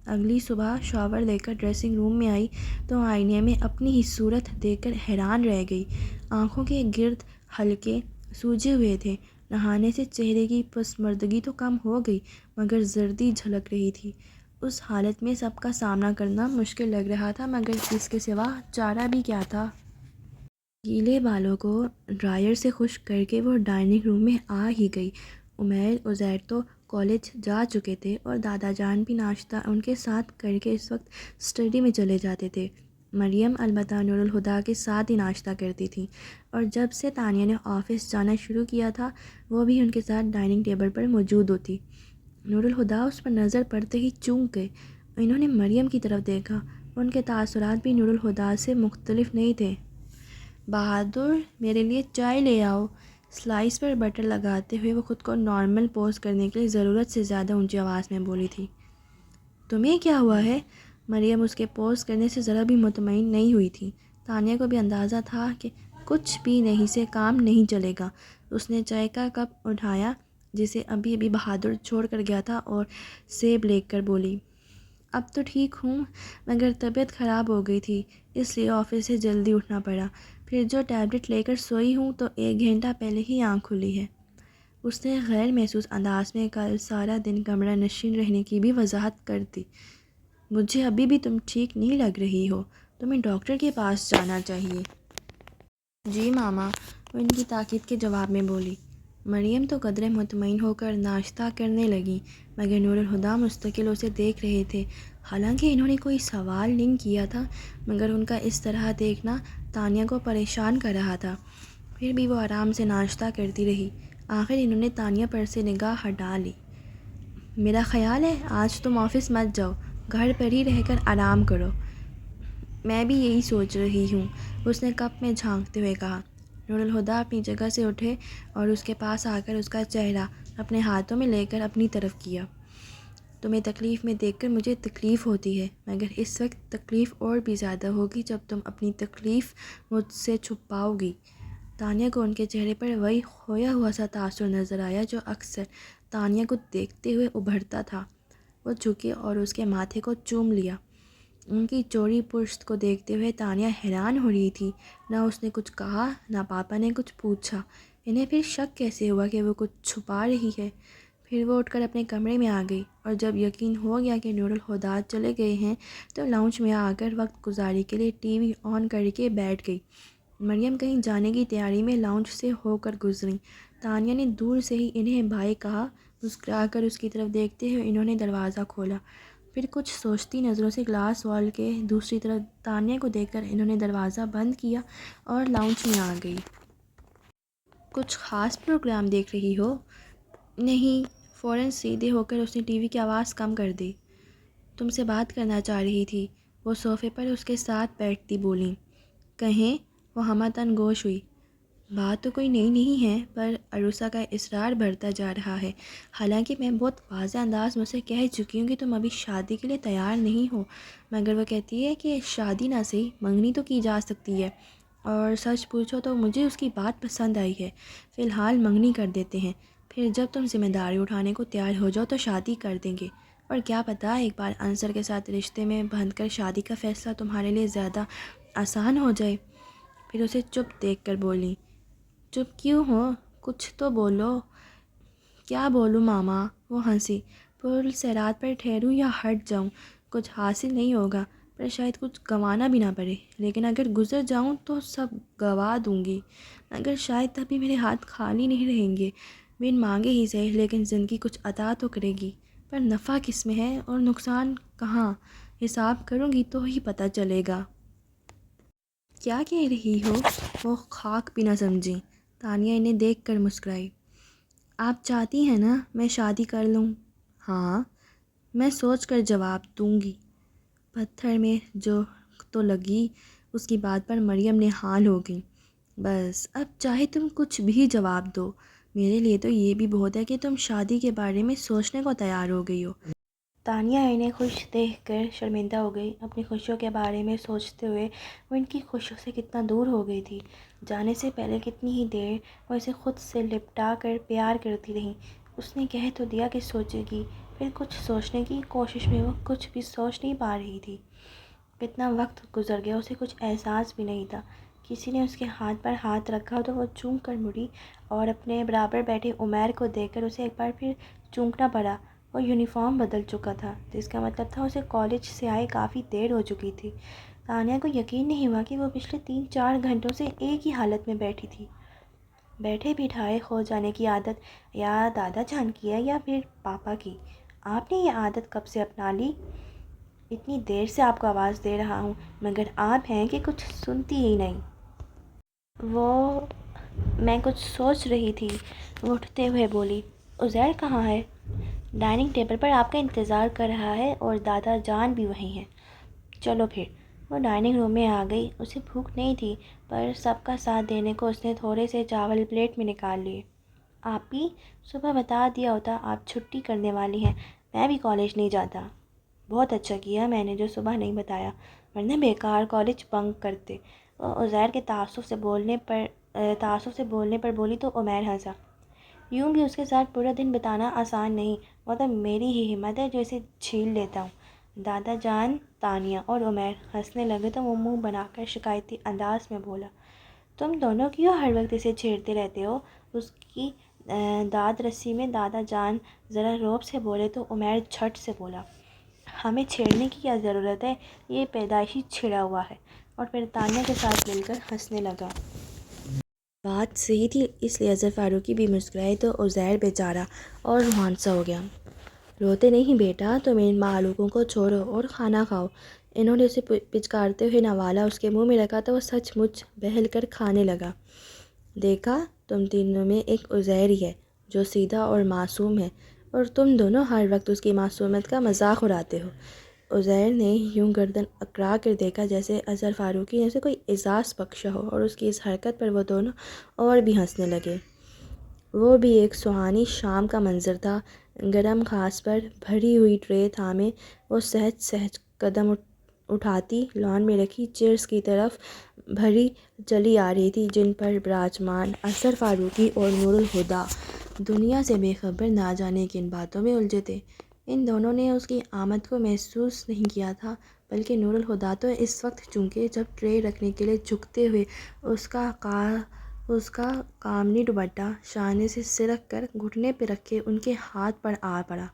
اگلی صبح شاور لے کر ڈریسنگ روم میں آئی تو آئینے میں اپنی ہی صورت دیکھ کر حیران رہ گئی۔ آنکھوں کے گرد حلقے سوجے ہوئے تھے۔ نہانے سے چہرے کی پسماردگی تو کم ہو گئی، مگر زردی جھلک رہی تھی۔ اس حالت میں سب کا سامنا کرنا مشکل لگ رہا تھا، مگر اس کے سوا چارہ بھی کیا تھا؟ گیلے بالوں کو ڈرائر سے خشک کر کے وہ ڈائننگ روم میں آ ہی گئی۔ عمیر عزیر تو کالج جا چکے تھے اور دادا جان بھی ناشتہ ان کے ساتھ کر کے اس وقت اسٹڈی میں چلے جاتے تھے۔ مریم البتہ نور الہدیٰ کے ساتھ ہی ناشتہ کرتی تھی، اور جب سے تانیہ نے آفس جانا شروع کیا تھا وہ بھی ان کے ساتھ ڈائننگ ٹیبل پر موجود ہوتی۔ نور الہدیٰ اس پر نظر پڑتے ہی چونک گئے۔ انہوں نے مریم کی طرف دیکھا۔ ان کے تاثرات بھی نور الہدیٰ سے مختلف نہیں تھے۔ بہادر، میرے لیے چائے لے آؤ۔ سلائس پر بٹر لگاتے ہوئے وہ خود کو نارمل پوز کرنے کے لیے ضرورت سے زیادہ اونچی آواز میں بولی تھی۔ تمہیں کیا ہوا ہے؟ مریم اس کے پوز کرنے سے ذرا بھی مطمئن نہیں ہوئی تھی۔ تانیہ کو بھی اندازہ تھا کہ کچھ بھی نہیں سے کام نہیں چلے گا۔ اس نے چائے کا کپ اٹھایا جسے ابھی ابھی بہادر چھوڑ کر گیا تھا اور سیب لے کر بولی، اب تو ٹھیک ہوں، مگر طبیعت خراب ہو گئی تھی، اس لیے آفس سے جلدی اٹھنا پڑا۔ پھر جو ٹیبلٹ لے کر سوئی ہوں تو 1 گھنٹہ پہلے ہی آنکھ کھلی ہے۔ اس نے غیر محسوس انداز میں کل سارا دن کمرہ نشین رہنے کی بھی وضاحت کر دی۔ مجھے ابھی بھی تم ٹھیک نہیں لگ رہی ہو، تمہیں ڈاکٹر کے پاس جانا چاہیے۔ جی ماما، وہ ان کی تاکید کے جواب میں بولی۔ مریم تو قدرے مطمئن ہو کر ناشتہ کرنے لگی، مگر نور الہدیٰ مستقل اسے دیکھ رہے تھے۔ حالانکہ انہوں نے کوئی سوال نہیں کیا تھا، مگر ان کا اس طرح دیکھنا تانیہ کو پریشان کر رہا تھا۔ پھر بھی وہ آرام سے ناشتہ کرتی رہی۔ آخر انہوں نے تانیہ پر سے نگاہ ہٹا لی۔ میرا خیال ہے آج تم آفس مت جاؤ، گھر پر ہی رہ کر آرام کرو۔ میں بھی یہی سوچ رہی ہوں، اس نے کپ میں جھانکتے ہوئے کہا۔ نور الہدیٰ اپنی جگہ سے اٹھے اور اس کے پاس آ کر اس کا چہرہ اپنے ہاتھوں میں لے کر اپنی طرف کیا۔ تمہیں تکلیف میں دیکھ کر مجھے تکلیف ہوتی ہے، مگر اس وقت تکلیف اور بھی زیادہ ہوگی جب تم اپنی تکلیف مجھ سے چھپاؤ گی۔ تانیہ کو ان کے چہرے پر وہی کھویا ہوا سا تاثر نظر آیا جو اکثر تانیہ کو دیکھتے ہوئے ابھرتا تھا۔ وہ جھکے اور اس کے ماتھے کو چوم لیا۔ ان کی چوڑی پشت کو دیکھتے ہوئے تانیہ حیران ہو رہی تھی۔ نہ اس نے کچھ کہا، نہ پاپا نے کچھ پوچھا۔ انہیں پھر شک کیسے ہوا کہ وہ کچھ چھپا رہی ہے؟ پھر وہ اٹھ کر اپنے کمرے میں آ گئی، اور جب یقین ہو گیا کہ نور الہدیٰ چلے گئے ہیں تو لاؤنج میں آ کر وقت گزاری کے لیے ٹی وی آن کر کے بیٹھ گئی۔ مریم کہیں جانے کی تیاری میں لاؤنج سے ہو کر گزری۔ تانیہ نے دور سے ہی انہیں بھائی کہا۔ مسکرا کر اس کی طرف دیکھتے ہوئے انہوں نے دروازہ کھولا۔ پھر کچھ سوچتی نظروں سے گلاس وال کے دوسری طرف تانیہ کو دیکھ کر انہوں نے دروازہ بند کیا اور لاؤنج میں آ گئی۔ کچھ خاص پروگرام دیکھ رہی ہو؟ نہیں، فوراً سیدھے ہو کر اس نے ٹی وی کی آواز کم کر دی۔ تم سے بات کرنا چاہ رہی تھی، وہ صوفے پر اس کے ساتھ بیٹھتی بولیں۔ کہیں؟ وہ ہمہ گوش ہوئی۔ بات تو کوئی نئی نہیں ہے، پر عروسہ کا اصرار بڑھتا جا رہا ہے۔ حالانکہ میں بہت واضح انداز میں اسے کہہ چکی ہوں کہ تم ابھی شادی کے لیے تیار نہیں ہو، مگر وہ کہتی ہے کہ شادی نہ صحیح منگنی تو کی جا سکتی ہے، اور سچ پوچھو تو مجھے اس کی بات پسند آئی ہے۔ فی الحال منگنی کر دیتے ہیں، پھر جب تم ذمہ داری اٹھانے کو تیار ہو جاؤ تو شادی کر دیں گے، اور کیا پتہ ایک بار انصر کے ساتھ رشتے میں بندھ کر شادی کا فیصلہ تمہارے لیے زیادہ آسان ہو جائے۔ پھر اسے چپ دیکھ کر بولی۔ چپ کیوں ہو؟ کچھ تو بولو۔ کیا بولوں ماما؟ وہ ہنسی۔ پل صراط پر ٹھہروں یا ہٹ جاؤں؟ کچھ حاصل نہیں ہوگا، پر شاید کچھ گنوانا بھی نہ پڑے، لیکن اگر گزر جاؤں تو سب گنوا دوں گی، مگر شاید تب بھی میرے ہاتھ خالی نہیں رہیں گے۔ بن مانگے ہی صحیح، لیکن زندگی کچھ عطا تو کرے گی، پر نفع کس میں ہے اور نقصان کہاں؟ حساب کروں گی تو ہی پتہ چلے گا۔ کیا کہہ رہی ہو؟ وہ خاک بھی نہ سمجھیں۔ تانیہ انہیں دیکھ کر مسکرائی۔ آپ چاہتی ہیں نا میں شادی کر لوں؟ ہاں، میں سوچ کر جواب دوں گی۔ پتھر میں جو تو لگی، اس کی بات پر مریم نے حال ہو گئی۔ بس اب چاہے تم کچھ بھی جواب دو، میرے لیے تو یہ بھی بہت ہے کہ تم شادی کے بارے میں سوچنے کو تیار ہو گئی ہو۔ تانیہ انہیں خوش دیکھ کر شرمندہ ہو گئی۔ اپنی خوشیوں کے بارے میں سوچتے ہوئے وہ ان کی خوشیوں سے کتنا دور ہو گئی تھی۔ جانے سے پہلے کتنی ہی دیر وہ اسے خود سے لپٹا کر پیار کرتی رہیں۔ اس نے کہہ تو دیا کہ سوچے گی، پھر کچھ سوچنے کی کوشش میں وہ کچھ بھی سوچ نہیں پا رہی تھی۔ کتنا وقت گزر گیا، اسے کچھ احساس بھی نہیں تھا۔ کسی نے اس کے ہاتھ پر ہاتھ رکھا تو وہ چونک کر مڑی، اور اپنے برابر بیٹھے عمیر کو دیکھ کر اسے ایک بار پھر چونکنا پڑا۔ وہ یونیفارم بدل چکا تھا، جس کا مطلب تھا اسے کالج سے آئے کافی دیر ہو چکی تھی۔ تانیہ کو یقین نہیں ہوا کہ وہ پچھلے 3-4 گھنٹوں سے ایک ہی حالت میں بیٹھی تھی۔ بیٹھے بٹھائے کھو جانے کی عادت یا دادا جان کی ہے یا پھر پاپا کی؟ آپ نے یہ عادت کب سے اپنا لی؟ اتنی دیر سے آپ کو آواز دے رہا ہوں، مگر آپ ہیں کہ کچھ سنتی ہی نہیں۔ میں کچھ سوچ رہی تھی، وہ اٹھتے ہوئے بولی۔ عزیر کہاں ہے؟ ڈائننگ ٹیبل پر آپ کا انتظار کر رہا ہے، اور دادا جان بھی وہیں ہیں۔ چلو پھر۔ وہ ڈائننگ روم میں آ گئی۔ اسے بھوک نہیں تھی، پر سب کا ساتھ دینے کو اس نے تھوڑے سے چاول پلیٹ میں نکال لیے۔ آپی، صبح بتا دیا ہوتا آپ چھٹی کرنے والی ہیں، میں بھی کالج نہیں جاتا۔ بہت اچھا کیا میں نے جو صبح نہیں بتایا، ورنہ بیکار کالج بنک کرتے۔ وہ عزیر کے تعصب سے بولنے پر بولی تو عمیر ہنسا۔ یوں بھی اس کے ساتھ پورا دن بتانا آسان نہیں، وہ تو میری ہی ہمت ہے جو اسے چھیل لیتا ہوں۔ دادا جان، تانیہ اور عمیر ہنسنے لگے تو وہ منہ بنا کر شکایتی انداز میں بولا۔ تم دونوں کیوں ہر وقت اسے چھیڑتے رہتے ہو؟ اس کی داد رسی میں دادا جان ذرا روب سے بولے تو عمیر جھٹ سے بولا۔ ہمیں چھیڑنے کی کیا ضرورت ہے، یہ پیدائشی چھڑا ہوا ہے، اور پھر تانیہ کے ساتھ مل کر ہنسنے لگا۔ بات صحیح تھی، اس لیے اظہر فاروقی بھی مسکرائے تو عزیر بیچارہ اور روحان سا ہو گیا۔ روتے نہیں بیٹا، تم ان معلوقوں کو چھوڑو اور کھانا کھاؤ۔ انہوں نے اسے پچکارتے ہوئے نوالا اس کے منہ میں رکھا تو وہ سچ مچ بہل کر کھانے لگا۔ دیکھا، تم تینوں میں ایک عزیر ہی ہے جو سیدھا اور معصوم ہے، اور تم دونوں ہر وقت اس کی معصومیت کا مذاق اڑاتے ہو۔ عزیر نے یوں گردن اکڑا کر دیکھا جیسے اظہر فاروقی نے اسے کوئی اعزاز بخشا ہو، اور اس کی اس حرکت پر وہ دونوں اور بھی ہنسنے لگے۔ وہ بھی ایک سہانی شام کا منظر تھا۔ گرم گھاس پر بھری ہوئی ٹرے تھامے وہ سہج سہج قدم اٹھاتی لان میں رکھی چیئرز کی طرف بھری چلی آ رہی تھی، جن پر براجمان اظہر فاروقی اور نور الہدیٰ دنیا سے بے خبر نہ جانے کن باتوں میں الجھے تھے۔ ان دونوں نے اس کی آمد کو محسوس نہیں کیا تھا، بلکہ نور الہدیٰ تو اس وقت، چونکہ جب ٹرے رکھنے کے لیے جھکتے ہوئے اس کا اس کا کامنی دوپٹہ شانے سے سرک کر گھٹنے پہ رکھے ان کے ہاتھ پر آ پڑا۔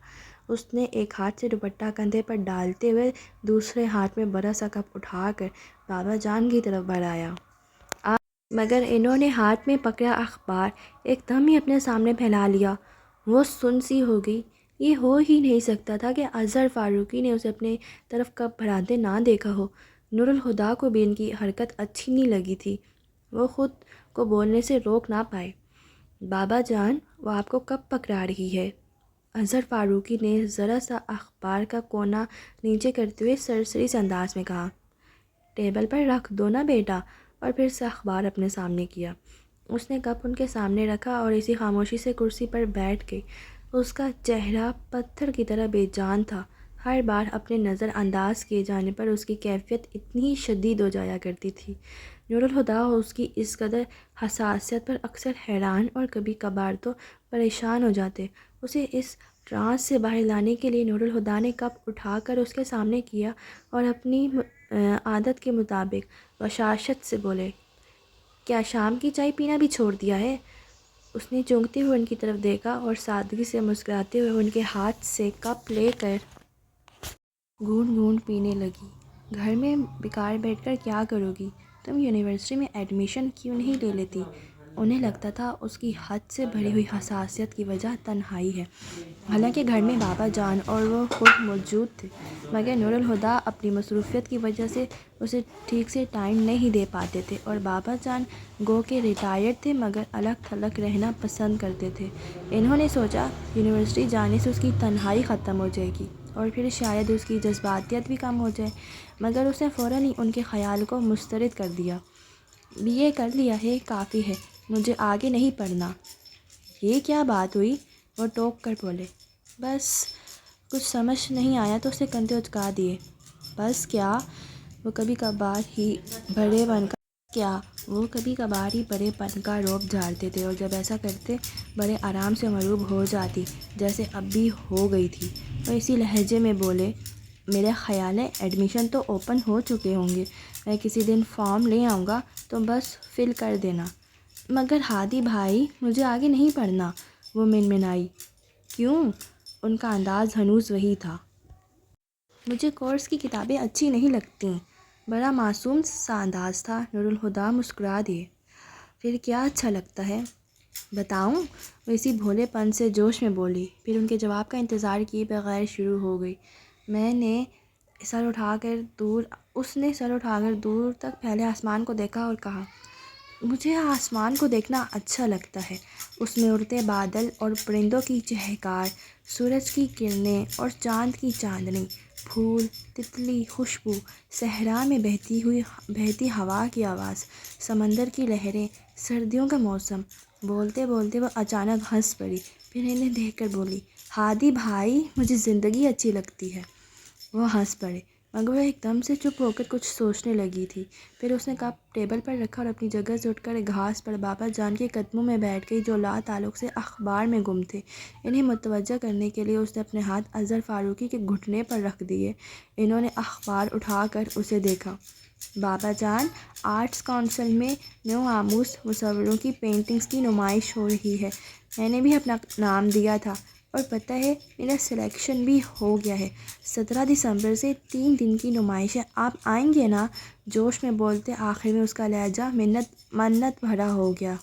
اس نے ایک ہاتھ سے دوپٹہ کندھے پر ڈالتے ہوئے دوسرے ہاتھ میں بڑا سا کپ اٹھا کر بابا جان کی طرف بڑھایا۔ مگر انہوں نے ہاتھ میں پکڑا اخبار ایک دم ہی اپنے سامنے پھیلا لیا۔ وہ سن سی ہو گئی۔ یہ ہو ہی نہیں سکتا تھا کہ اظہر فاروقی نے اسے اپنے طرف کپ بڑھاتے نہ دیکھا ہو۔ نور الہدیٰ کو بھی ان کی حرکت اچھی نہیں لگی تھی۔ وہ خود کو بولنے سے روک نہ پائے۔ بابا جان، وہ آپ کو کب پکڑا رہی ہے؟ اظہر فاروقی نے ذرا سا اخبار کا کونا نیچے کرتے ہوئے سرسری سے انداز میں کہا۔ ٹیبل پر رکھ دو نا بیٹا، اور پھر سے اخبار اپنے سامنے کیا۔ اس نے کپ ان کے سامنے رکھا اور اسی خاموشی سے کرسی پر بیٹھ گئی۔ اس کا چہرہ پتھر کی طرح بے جان تھا۔ ہر بار اپنے نظر انداز کیے جانے پر اس کی کیفیت اتنی شدید ہو جایا کرتی تھی۔ نور الہدیٰ اس کی اس قدر حساسیت پر اکثر حیران اور کبھی کبھار تو پریشان ہو جاتے۔ اسے اس ٹرانس سے باہر لانے کے لیے نور الہدیٰ نے کپ اٹھا کر اس کے سامنے کیا اور اپنی عادت کے مطابق بشاشت سے بولے، کیا شام کی چائے پینا بھی چھوڑ دیا ہے؟ اس نے چونکتے ہوئے ان کی طرف دیکھا اور سادگی سے مسکراتے ہوئے ان کے ہاتھ سے کپ لے کر گھونٹ گھونٹ پینے لگی۔ گھر میں بیکار بیٹھ کر کیا کرو گی؟ تم یونیورسٹی میں ایڈمیشن کیوں نہیں لے لیتی؟ انہیں لگتا تھا اس کی حد سے بڑھی ہوئی حساسیت کی وجہ تنہائی ہے، حالانکہ گھر میں بابا جان اور وہ خود موجود تھے، مگر نور الہدیٰ اپنی مصروفیت کی وجہ سے اسے ٹھیک سے ٹائم نہیں دے پاتے تھے، اور بابا جان گو کہ ریٹائرڈ تھے مگر الگ تھلگ رہنا پسند کرتے تھے۔ انہوں نے سوچا یونیورسٹی جانے سے اس کی تنہائی ختم ہو جائے گی اور پھر شاید اس کی جذباتیت بھی کم ہو جائے، مگر اس نے فوراً ہی ان کے خیال کو مسترد کر دیا۔ بی اے کر لیا ہے، کافی ہے، مجھے آگے نہیں پڑھنا۔ یہ کیا بات ہوئی؟ وہ ٹوک کر بولے۔ بس کچھ سمجھ نہیں آیا تو اسے کندھے اچکا دیے۔ بس کیا؟ وہ کبھی کبھار ہی بڑے پن کا رعب جھاڑتے تھے، اور جب ایسا کرتے بڑے آرام سے مغلوب ہو جاتی، جیسے اب بھی ہو گئی تھی۔ وہ اسی لہجے میں بولے، میرا خیال ہے ایڈمیشن تو اوپن ہو چکے ہوں گے، میں کسی دن فارم لے آؤں گا تو بس فل کر دینا۔ مگر ہادی بھائی، مجھے آگے نہیں پڑھنا، وہ منمنائی۔ کیوں؟ ان کا انداز ہنوز وہی تھا۔ مجھے کورس کی کتابیں اچھی نہیں لگتیں۔ بڑا معصوم سا انداز تھا۔ نور الہدیٰ مسکرا دیے۔ پھر کیا اچھا لگتا ہے؟ بتاؤں؟ وہ اسی بھولے پن سے جوش میں بولی، پھر ان کے جواب کا انتظار کیے بغیر شروع ہو گئی۔ اس نے سر اٹھا کر دور تک پھیلے آسمان کو دیکھا اور کہا، مجھے آسمان کو دیکھنا اچھا لگتا ہے، اس میں اڑتے بادل اور پرندوں کی چہکار، سورج کی کرنیں اور چاند کی چاندنی، پھول، تتلی، خوشبو، صحرا میں بہتی ہوا کی آواز، سمندر کی لہریں، سردیوں کا موسم۔ بولتے بولتے وہ اچانک ہنس پڑی، پھر انہیں دیکھ کر بولی، ہادی بھائی، مجھے زندگی اچھی لگتی ہے۔ وہ ہنس پڑے، مگر وہ ایک دم سے چپ ہو کر کچھ سوچنے لگی تھی۔ پھر اس نے کپ ٹیبل پر رکھا اور اپنی جگہ سے اٹھ کر گھاس پر بابا جان کے قدموں میں بیٹھ گئی، جو لا تعلق سے اخبار میں گم تھے۔ انہیں متوجہ کرنے کے لیے اس نے اپنے ہاتھ اظہر فاروقی کے گھٹنے پر رکھ دیے۔ انہوں نے اخبار اٹھا کر اسے دیکھا۔ بابا جان، آرٹس کونسل میں نو آموز مصوروں کی پینٹنگز کی نمائش ہو رہی ہے، میں نے بھی اپنا نام دیا تھا، اور پتہ ہے میرا سلیکشن بھی ہو گیا ہے۔ 17 دسمبر سے 3 دن کی نمائش ہے، آپ آئیں گے نا؟ جوش میں بولتے آخر میں اس کا لہجہ منت بھرا ہو گیا۔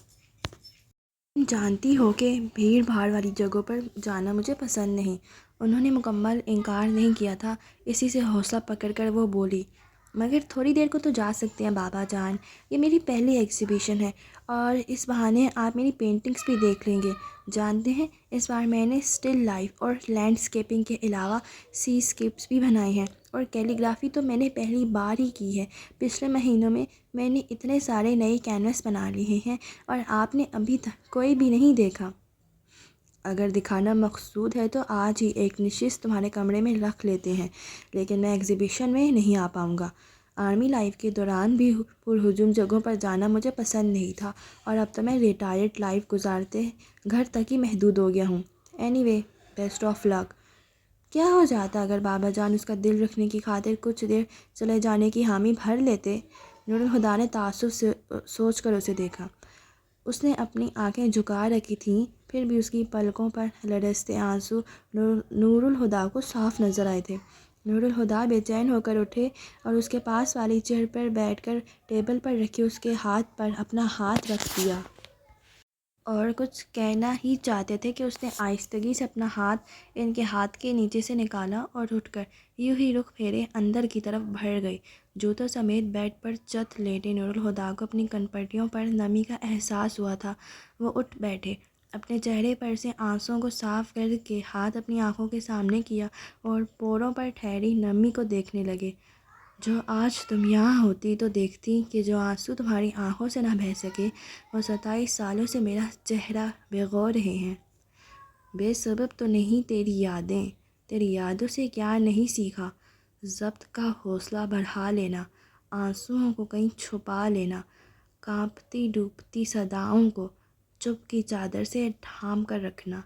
تم جانتی ہو کہ بھیڑ بھاڑ والی جگہوں پر جانا مجھے پسند نہیں۔ انہوں نے مکمل انکار نہیں کیا تھا، اسی سے حوصلہ پکڑ کر وہ بولی، مگر تھوڑی دیر کو تو جا سکتے ہیں بابا جان، یہ میری پہلی ایگزیبیشن ہے، اور اس بہانے آپ میری پینٹنگز بھی دیکھ لیں گے۔ جانتے ہیں، اس بار میں نے سٹل لائف اور لینڈسکیپنگ کے علاوہ سی اسکیپس بھی بنائے ہیں، اور کیلیگرافی تو میں نے پہلی بار ہی کی ہے۔ پچھلے مہینوں میں نے اتنے سارے نئے کینوس بنا لیے ہیں، اور آپ نے ابھی تک کوئی بھی نہیں دیکھا۔ اگر دکھانا مقصود ہے تو آج ہی ایک نشست تمہارے کمرے میں رکھ لیتے ہیں، لیکن میں ایگزیبیشن میں نہیں آ پاؤں گا۔ آرمی لائف کے دوران بھی پرہجوم جگہوں پر جانا مجھے پسند نہیں تھا، اور اب تو میں ریٹائرڈ لائف گزارتے گھر تک ہی محدود ہو گیا ہوں۔ اینی وے، بیسٹ آف لک۔ کیا ہو جاتا اگر بابا جان اس کا دل رکھنے کی خاطر کچھ دیر چلے جانے کی حامی بھر لیتے؟ نور الہدیٰ نے تعصب سے سوچ کر اسے دیکھا۔ اس نے اپنی آنکھیں جھکا رکھی تھیں، پھر بھی اس کی پلکوں پر لرزتے آنسو نور الہدیٰ کو صاف نظر آئے تھے۔ نور الہدیٰ بے چین ہو کر اٹھے اور اس کے پاس والی چیئر پر بیٹھ کر ٹیبل پر رکھے اس کے ہاتھ پر اپنا ہاتھ رکھ دیا اور کچھ کہنا ہی چاہتے تھے کہ اس نے آہستگی سے اپنا ہاتھ ان کے ہاتھ کے نیچے سے نکالا اور اٹھ کر یوں ہی رخ پھیرے اندر کی طرف بڑھ گئی۔ جوتوں سمیت بیڈ پر چت لیٹے نور الہدیٰ کو اپنی کنپٹیوں پر نمی کا احساس ہوا تھا۔ وہ اٹھ بیٹھے، اپنے چہرے پر سے آنسوؤں کو صاف کر کے ہاتھ اپنی آنکھوں کے سامنے کیا اور پوروں پر ٹھہری نمی کو دیکھنے لگے۔ جو آج تم یہاں ہوتی تو دیکھتی کہ جو آنسو تمہاری آنکھوں سے نہ بہہ سکے وہ 27 سالوں سے میرا چہرہ بھگو رہے ہیں۔ بے سبب تو نہیں تیری یادیں، تیری یادوں سے کیا نہیں سیکھا، ضبط کا حوصلہ بڑھا لینا، آنسوؤں کو کہیں چھپا لینا، کانپتی ڈوبتی صداؤں کو چپ کی چادر سے ڈھانپ کر رکھنا،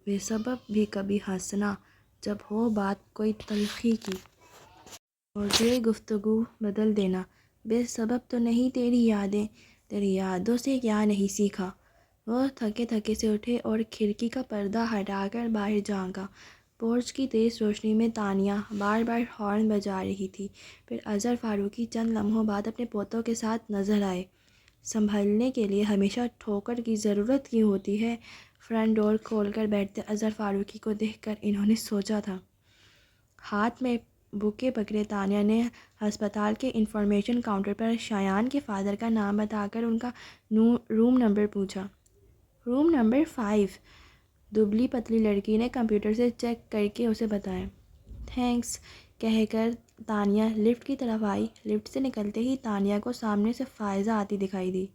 بے سبب بھی کبھی ہنسنا جب ہو بات کوئی تلخی کی اور یہ گفتگو بدل دینا۔ بے سبب تو نہیں تیری یادیں، تیری یادوں سے کیا نہیں سیکھا۔ وہ تھکے تھکے سے اٹھے اور کھڑکی کا پردہ ہٹا کر باہر جھانکا۔ پورچ کی تیز روشنی میں تانیہ بار بار ہارن بجا رہی تھی۔ پھر اظہر فاروقی چند لمحوں بعد اپنے پوتوں کے ساتھ نظر آئے۔ سنبھلنے کے لیے ہمیشہ ٹھوکر کی ضرورت کیوں ہوتی ہے؟ فرنٹ ڈور کھول کر بیٹھتے اظہر فاروقی کو دیکھ کر انہوں نے سوچا تھا۔ ہاتھ میں بوکے پکڑے تانیہ نے ہسپتال کے انفارمیشن کاؤنٹر پر شایان کے فادر کا نام بتا کر ان کا روم نمبر پوچھا۔ روم نمبر 5، دبلی پتلی لڑکی نے کمپیوٹر سے چیک کر کے اسے بتایا۔ تھینکس کہہ کر تانیہ لفٹ کی طرف آئی۔ لفٹ سے نکلتے ہی تانیہ کو سامنے سے فائزہ آتی دکھائی دی۔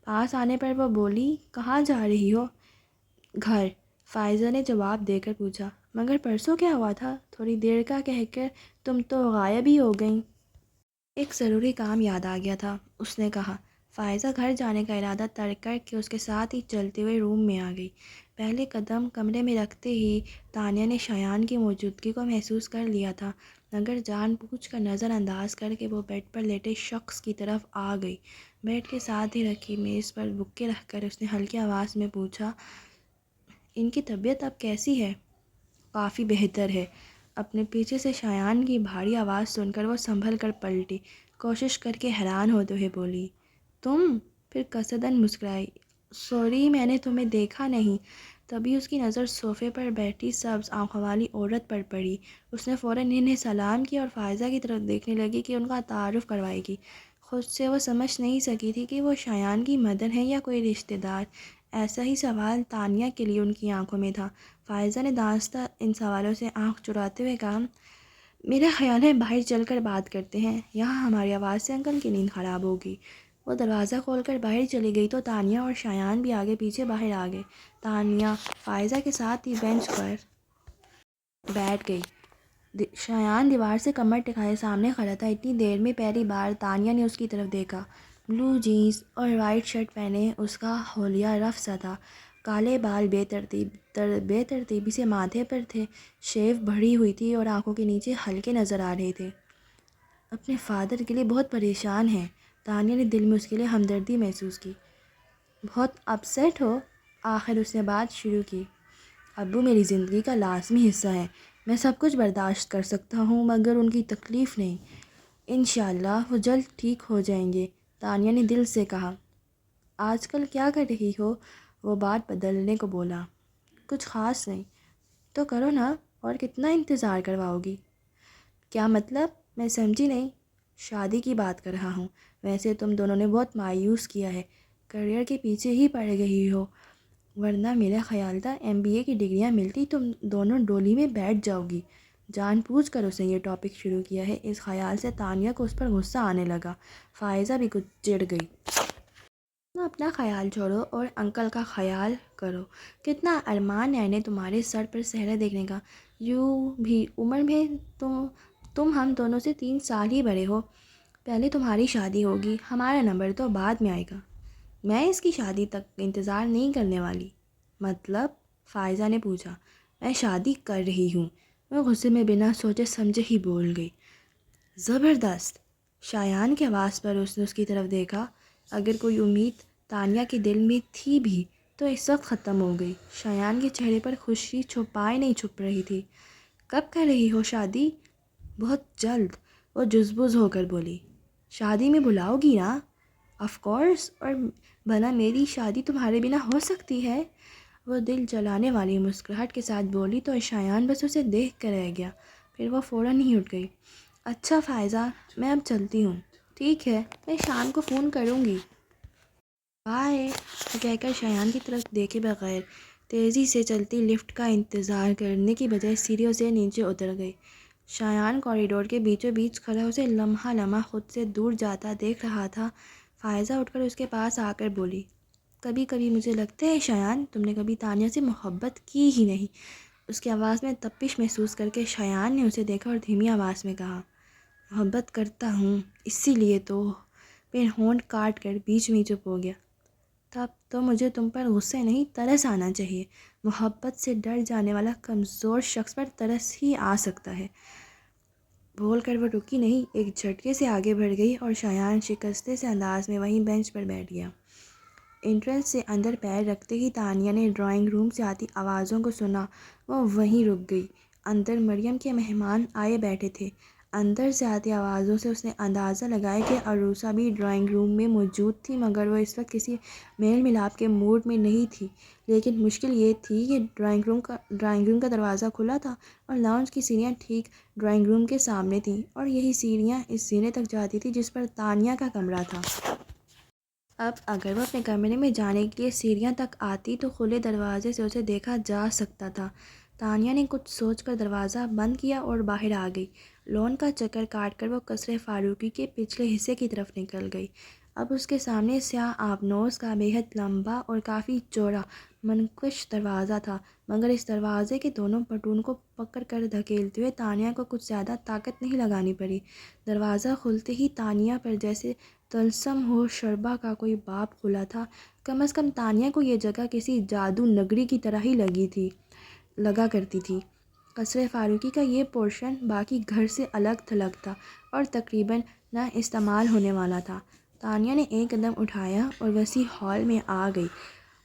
پاس آنے پر وہ بولی، کہاں جا رہی ہو؟ گھر، فائزہ نے جواب دے کر پوچھا۔ مگر پرسوں کیا ہوا تھا؟ تھوڑی دیر کا کہہ کر تم تو غائب ہی ہو گئیں۔ ایک ضروری کام یاد آ گیا تھا، اس نے کہا۔ فائزہ گھر جانے کا ارادہ ترک کر کے اس کے ساتھ ہی چلتے ہوئے روم میں آ گئی۔ پہلے قدم کمرے میں رکھتے ہی تانیہ نے شایان کی موجودگی کو محسوس کر لیا تھا، مگر جان بوجھ کر نظر انداز کر کے وہ بیڈ پر لیٹے شخص کی طرف آ گئی۔ بیڈ کے ساتھ ہی رکھی میز پر بکے رکھ کر اس نے ہلکی آواز میں پوچھا، ان کی طبیعت اب کیسی ہے؟ کافی بہتر ہے۔ اپنے پیچھے سے شایان کی بھاری آواز سن کر وہ سنبھل کر پلٹی، کوشش کر کے حیران ہوتے ہوئے بولی، تم؟ پھر قصداً مسکرائی، سوری میں نے تمہیں دیکھا نہیں۔ تبھی اس کی نظر صوفے پر بیٹھی سبز آنکھوں والی عورت پر پڑی۔ اس نے فوراً انہیں سلام کیا اور فائزہ کی طرف دیکھنے لگی کہ ان کا تعارف کروائے گی۔ خود سے وہ سمجھ نہیں سکی تھی کہ وہ شایان کی مدر ہیں یا کوئی رشتہ دار۔ ایسا ہی سوال تانیہ کے لیے ان کی آنکھوں میں تھا۔ فائزہ نے دانستہ ان سوالوں سے آنکھ چراتے ہوئے کہا، میرا خیال ہے باہر چل کر بات کرتے ہیں، یہاں ہماری آواز سے انکل کی نیند خراب ہوگی۔ وہ دروازہ کھول کر باہر چلی گئی تو تانیہ اور شایان بھی آگے پیچھے باہر آ گئے۔ تانیہ فائزہ کے ساتھ ہی بینچ پر بیٹھ گئی۔ شایان دیوار سے کمر ٹکائے سامنے کھڑا تھا۔ اتنی دیر میں پہلی بار تانیہ نے اس کی طرف دیکھا۔ بلو جینز اور وائٹ شرٹ پہنے اس کا حلیہ رفع سا تھا۔ کالے بال بے ترتیبی سے ماتھے پر تھے، شیو بڑھی ہوئی تھی اور آنکھوں کے نیچے ہلکے نظر آ رہے تھے۔ اپنے فادر کے لیے بہت پریشان ہیں، تانیہ نے دل میں اس کے لیے ہمدردی محسوس کی۔ بہت اپسیٹ ہو؟ آخر اس نے بات شروع کی۔ ابو میری زندگی کا لازمی حصہ ہے، میں سب کچھ برداشت کر سکتا ہوں مگر ان کی تکلیف نہیں۔ انشاءاللہ وہ جلد ٹھیک ہو جائیں گے، تانیہ نے دل سے کہا۔ آج کل کیا کر رہی ہو؟ وہ بات بدلنے کو بولا۔ کچھ خاص نہیں۔ تو کرو نا، اور کتنا انتظار کرواؤ گی؟ کیا مطلب؟ میں سمجھی نہیں۔ شادی کی بات کر رہا ہوں۔ ویسے تم دونوں نے بہت مایوس کیا ہے، کریئر کے پیچھے ہی پڑ گئی ہو، ورنہ میرا خیال تھا MBA کی ڈگریاں ملتی تم دونوں ڈولی میں بیٹھ جاؤ گی۔ جان بوجھ کر اس نے یہ ٹاپک شروع کیا ہے۔ اس خیال سے تانیہ کو اس پر غصہ آنے لگا۔ فائزہ بھی کچھ چڑ گئی۔ تم اپنا خیال چھوڑو اور انکل کا خیال کرو، کتنا ارمان ہے انہیں تمہارے سر پر صحرا دیکھنے کا۔ یوں بھی عمر میں تم ہم دونوں سے 3 سال ہی بڑے ہو۔ پہلے تمہاری شادی ہوگی، ہمارا نمبر تو بعد میں آئے گا۔ میں اس کی شادی تک انتظار نہیں کرنے والی۔ مطلب؟ فائزہ نے پوچھا۔ میں شادی کر رہی ہوں، وہ غصے میں بنا سوچے سمجھے ہی بول گئی۔ زبردست! شایان کی آواز پر اس نے اس کی طرف دیکھا۔ اگر کوئی امید تانیہ کے دل میں تھی بھی تو اس وقت ختم ہو گئی۔ شایان کے چہرے پر خوشی چھپائے نہیں چھپ رہی تھی۔ کب کر رہی ہو شادی؟ بہت جلد، وہ جزبز ہو کر بولی۔ شادی میں بلاؤ گی نا؟ آف کورس، اور بھلا میری شادی تمہارے بنا ہو سکتی ہے؟ وہ دل جلانے والی مسکراہٹ کے ساتھ بولی تو شایان بس اسے دیکھ کر رہ گیا، پھر وہ فوراً ہی اٹھ گئی۔ اچھا فائزہ، میں اب چلتی ہوں۔ ٹھیک ہے، میں شام کو فون کروں گی۔ بائے، وہ کہہ کر شایان کی طرف دیکھے بغیر تیزی سے چلتی لفٹ کا انتظار کرنے کی بجائے سیڑھیوں سے نیچے اتر گئی۔ شایان کوریڈور کے بیچوں بیچ کھڑا اسے لمحہ لمحہ خود سے دور جاتا دیکھ رہا تھا۔ فائزہ اٹھ کر اس کے پاس آ کر بولی، کبھی کبھی مجھے لگتا ہے شایان، تم نے کبھی تانیہ سے محبت کی ہی نہیں۔ اس کی آواز میں تپش محسوس کر کے شایان نے اسے دیکھا اور دھیمی آواز میں کہا، محبت کرتا ہوں، اسی لیے تو۔ پھر ہونٹ کاٹ کر بیچ میں چپ ہو گیا۔ تب تو مجھے تم پر غصے نہیں ترس آنا چاہیے۔ محبت سے ڈر جانے والا کمزور شخص پر ترس ہی آ سکتا ہے۔ بول کر وہ رکی نہیں، ایک جھٹکے سے آگے بڑھ گئی اور شایان شکستے سے انداز میں وہیں بینچ پر بیٹھ گیا۔ انٹرنس سے اندر پیر رکھتے ہی تانیہ نے ڈرائنگ روم سے آتی آوازوں کو سنا۔ وہ وہیں رک گئی۔ اندر مریم کے مہمان آئے بیٹھے تھے۔ اندر سے آتی آوازوں سے اس نے اندازہ لگایا کہ عروسہ بھی ڈرائنگ روم میں موجود تھی، مگر وہ اس وقت کسی میل ملاپ کے موڈ میں نہیں تھی۔ لیکن مشکل یہ تھی کہ ڈرائنگ روم کا دروازہ کھلا تھا اور لاؤنج کی سیڑھیاں ٹھیک ڈرائنگ روم کے سامنے تھیں، اور یہی سیڑھیاں اس زینے تک جاتی تھیں جس پر تانیہ کا کمرہ تھا۔ اب اگر وہ اپنے کمرے میں جانے کے لیے سیڑھیاں تک آتی تو کھلے دروازے سے اسے دیکھا جا سکتا تھا۔ تانیہ نے کچھ سوچ کر دروازہ بند کیا اور باہر آ گئی۔ لون کا چکر کاٹ کر وہ قصر فاروقی کے پچھلے حصے کی طرف نکل گئی۔ اب اس کے سامنے سیاہ آبنوز کا بےحد لمبا اور کافی چوڑا منقش دروازہ تھا، مگر اس دروازے کے دونوں پٹون کو پکڑ کر دھکیلتے ہوئے تانیہ کو کچھ زیادہ طاقت نہیں لگانی پڑی۔ دروازہ کھلتے ہی تانیہ پر جیسے طلسم ہو شربا کا کوئی باب کھلا تھا۔ کم از کم تانیہ کو یہ جگہ کسی جادو نگری کی طرح ہی لگا کرتی تھی۔ قصر فاروقی کا یہ پورشن باقی گھر سے الگ تھلگ تھا اور تقریباً نا استعمال ہونے والا تھا۔ تانیہ نے ایک قدم اٹھایا اور وسیع ہال میں آ گئی۔